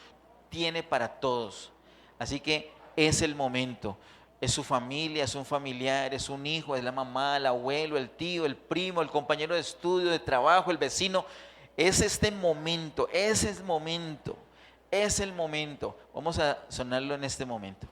tiene para todos. Así que es el momento. Es su familia, es un familiar, es un hijo, es la mamá, el abuelo, el tío, el primo, el compañero de estudio, de trabajo, el vecino. Es este momento, ese es el momento, es el momento. Vamos a sonarlo en este momento.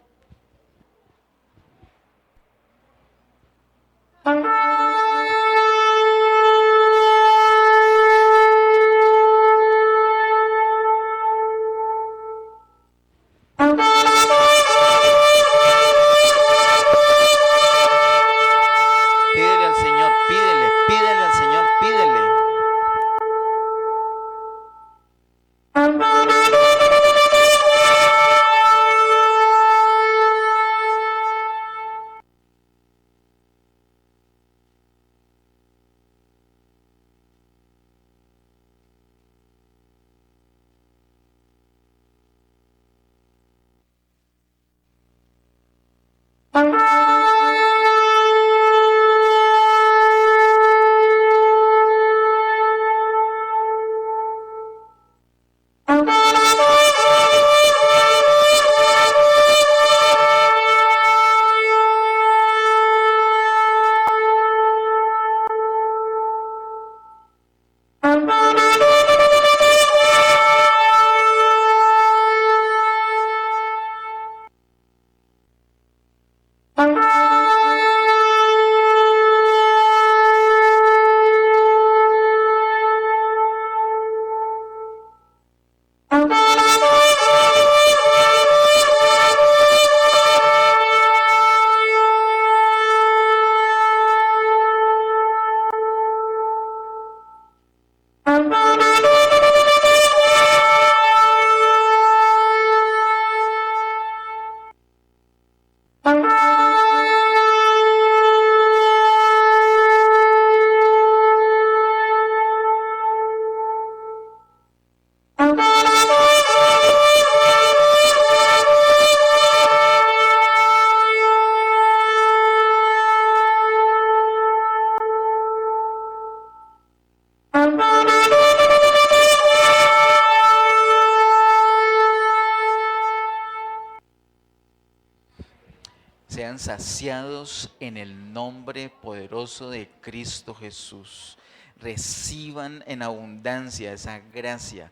sean saciados en el nombre poderoso de Cristo Jesús. Reciban en abundancia esa gracia.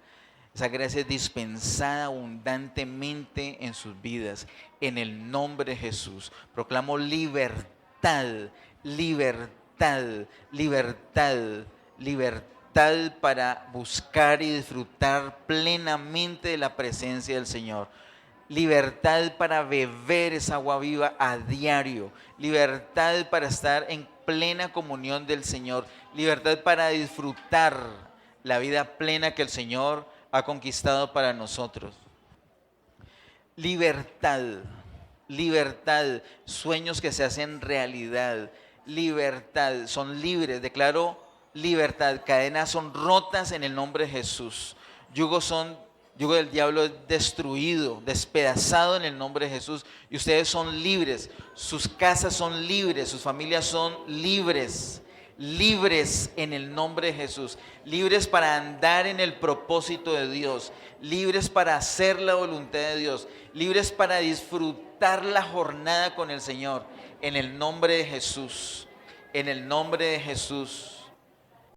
Esa gracia es dispensada abundantemente en sus vidas. En el nombre de Jesús. Proclamo libertad, libertad, libertad, libertad para buscar y disfrutar plenamente de la presencia del Señor. Libertad para beber esa agua viva a diario. Libertad para estar en plena comunión del Señor. Libertad para disfrutar la vida plena que el Señor ha conquistado para nosotros. Libertad, libertad, sueños que se hacen realidad. Libertad, son libres, declaro libertad. Cadenas son rotas en el nombre de Jesús. Yugo del diablo es destruido, despedazado en el nombre de Jesús. Y ustedes son libres, sus casas son libres, sus familias son libres. Libres en el nombre de Jesús. Libres para andar en el propósito de Dios. Libres para hacer la voluntad de Dios. Libres para disfrutar la jornada con el Señor. En el nombre de Jesús. En el nombre de Jesús.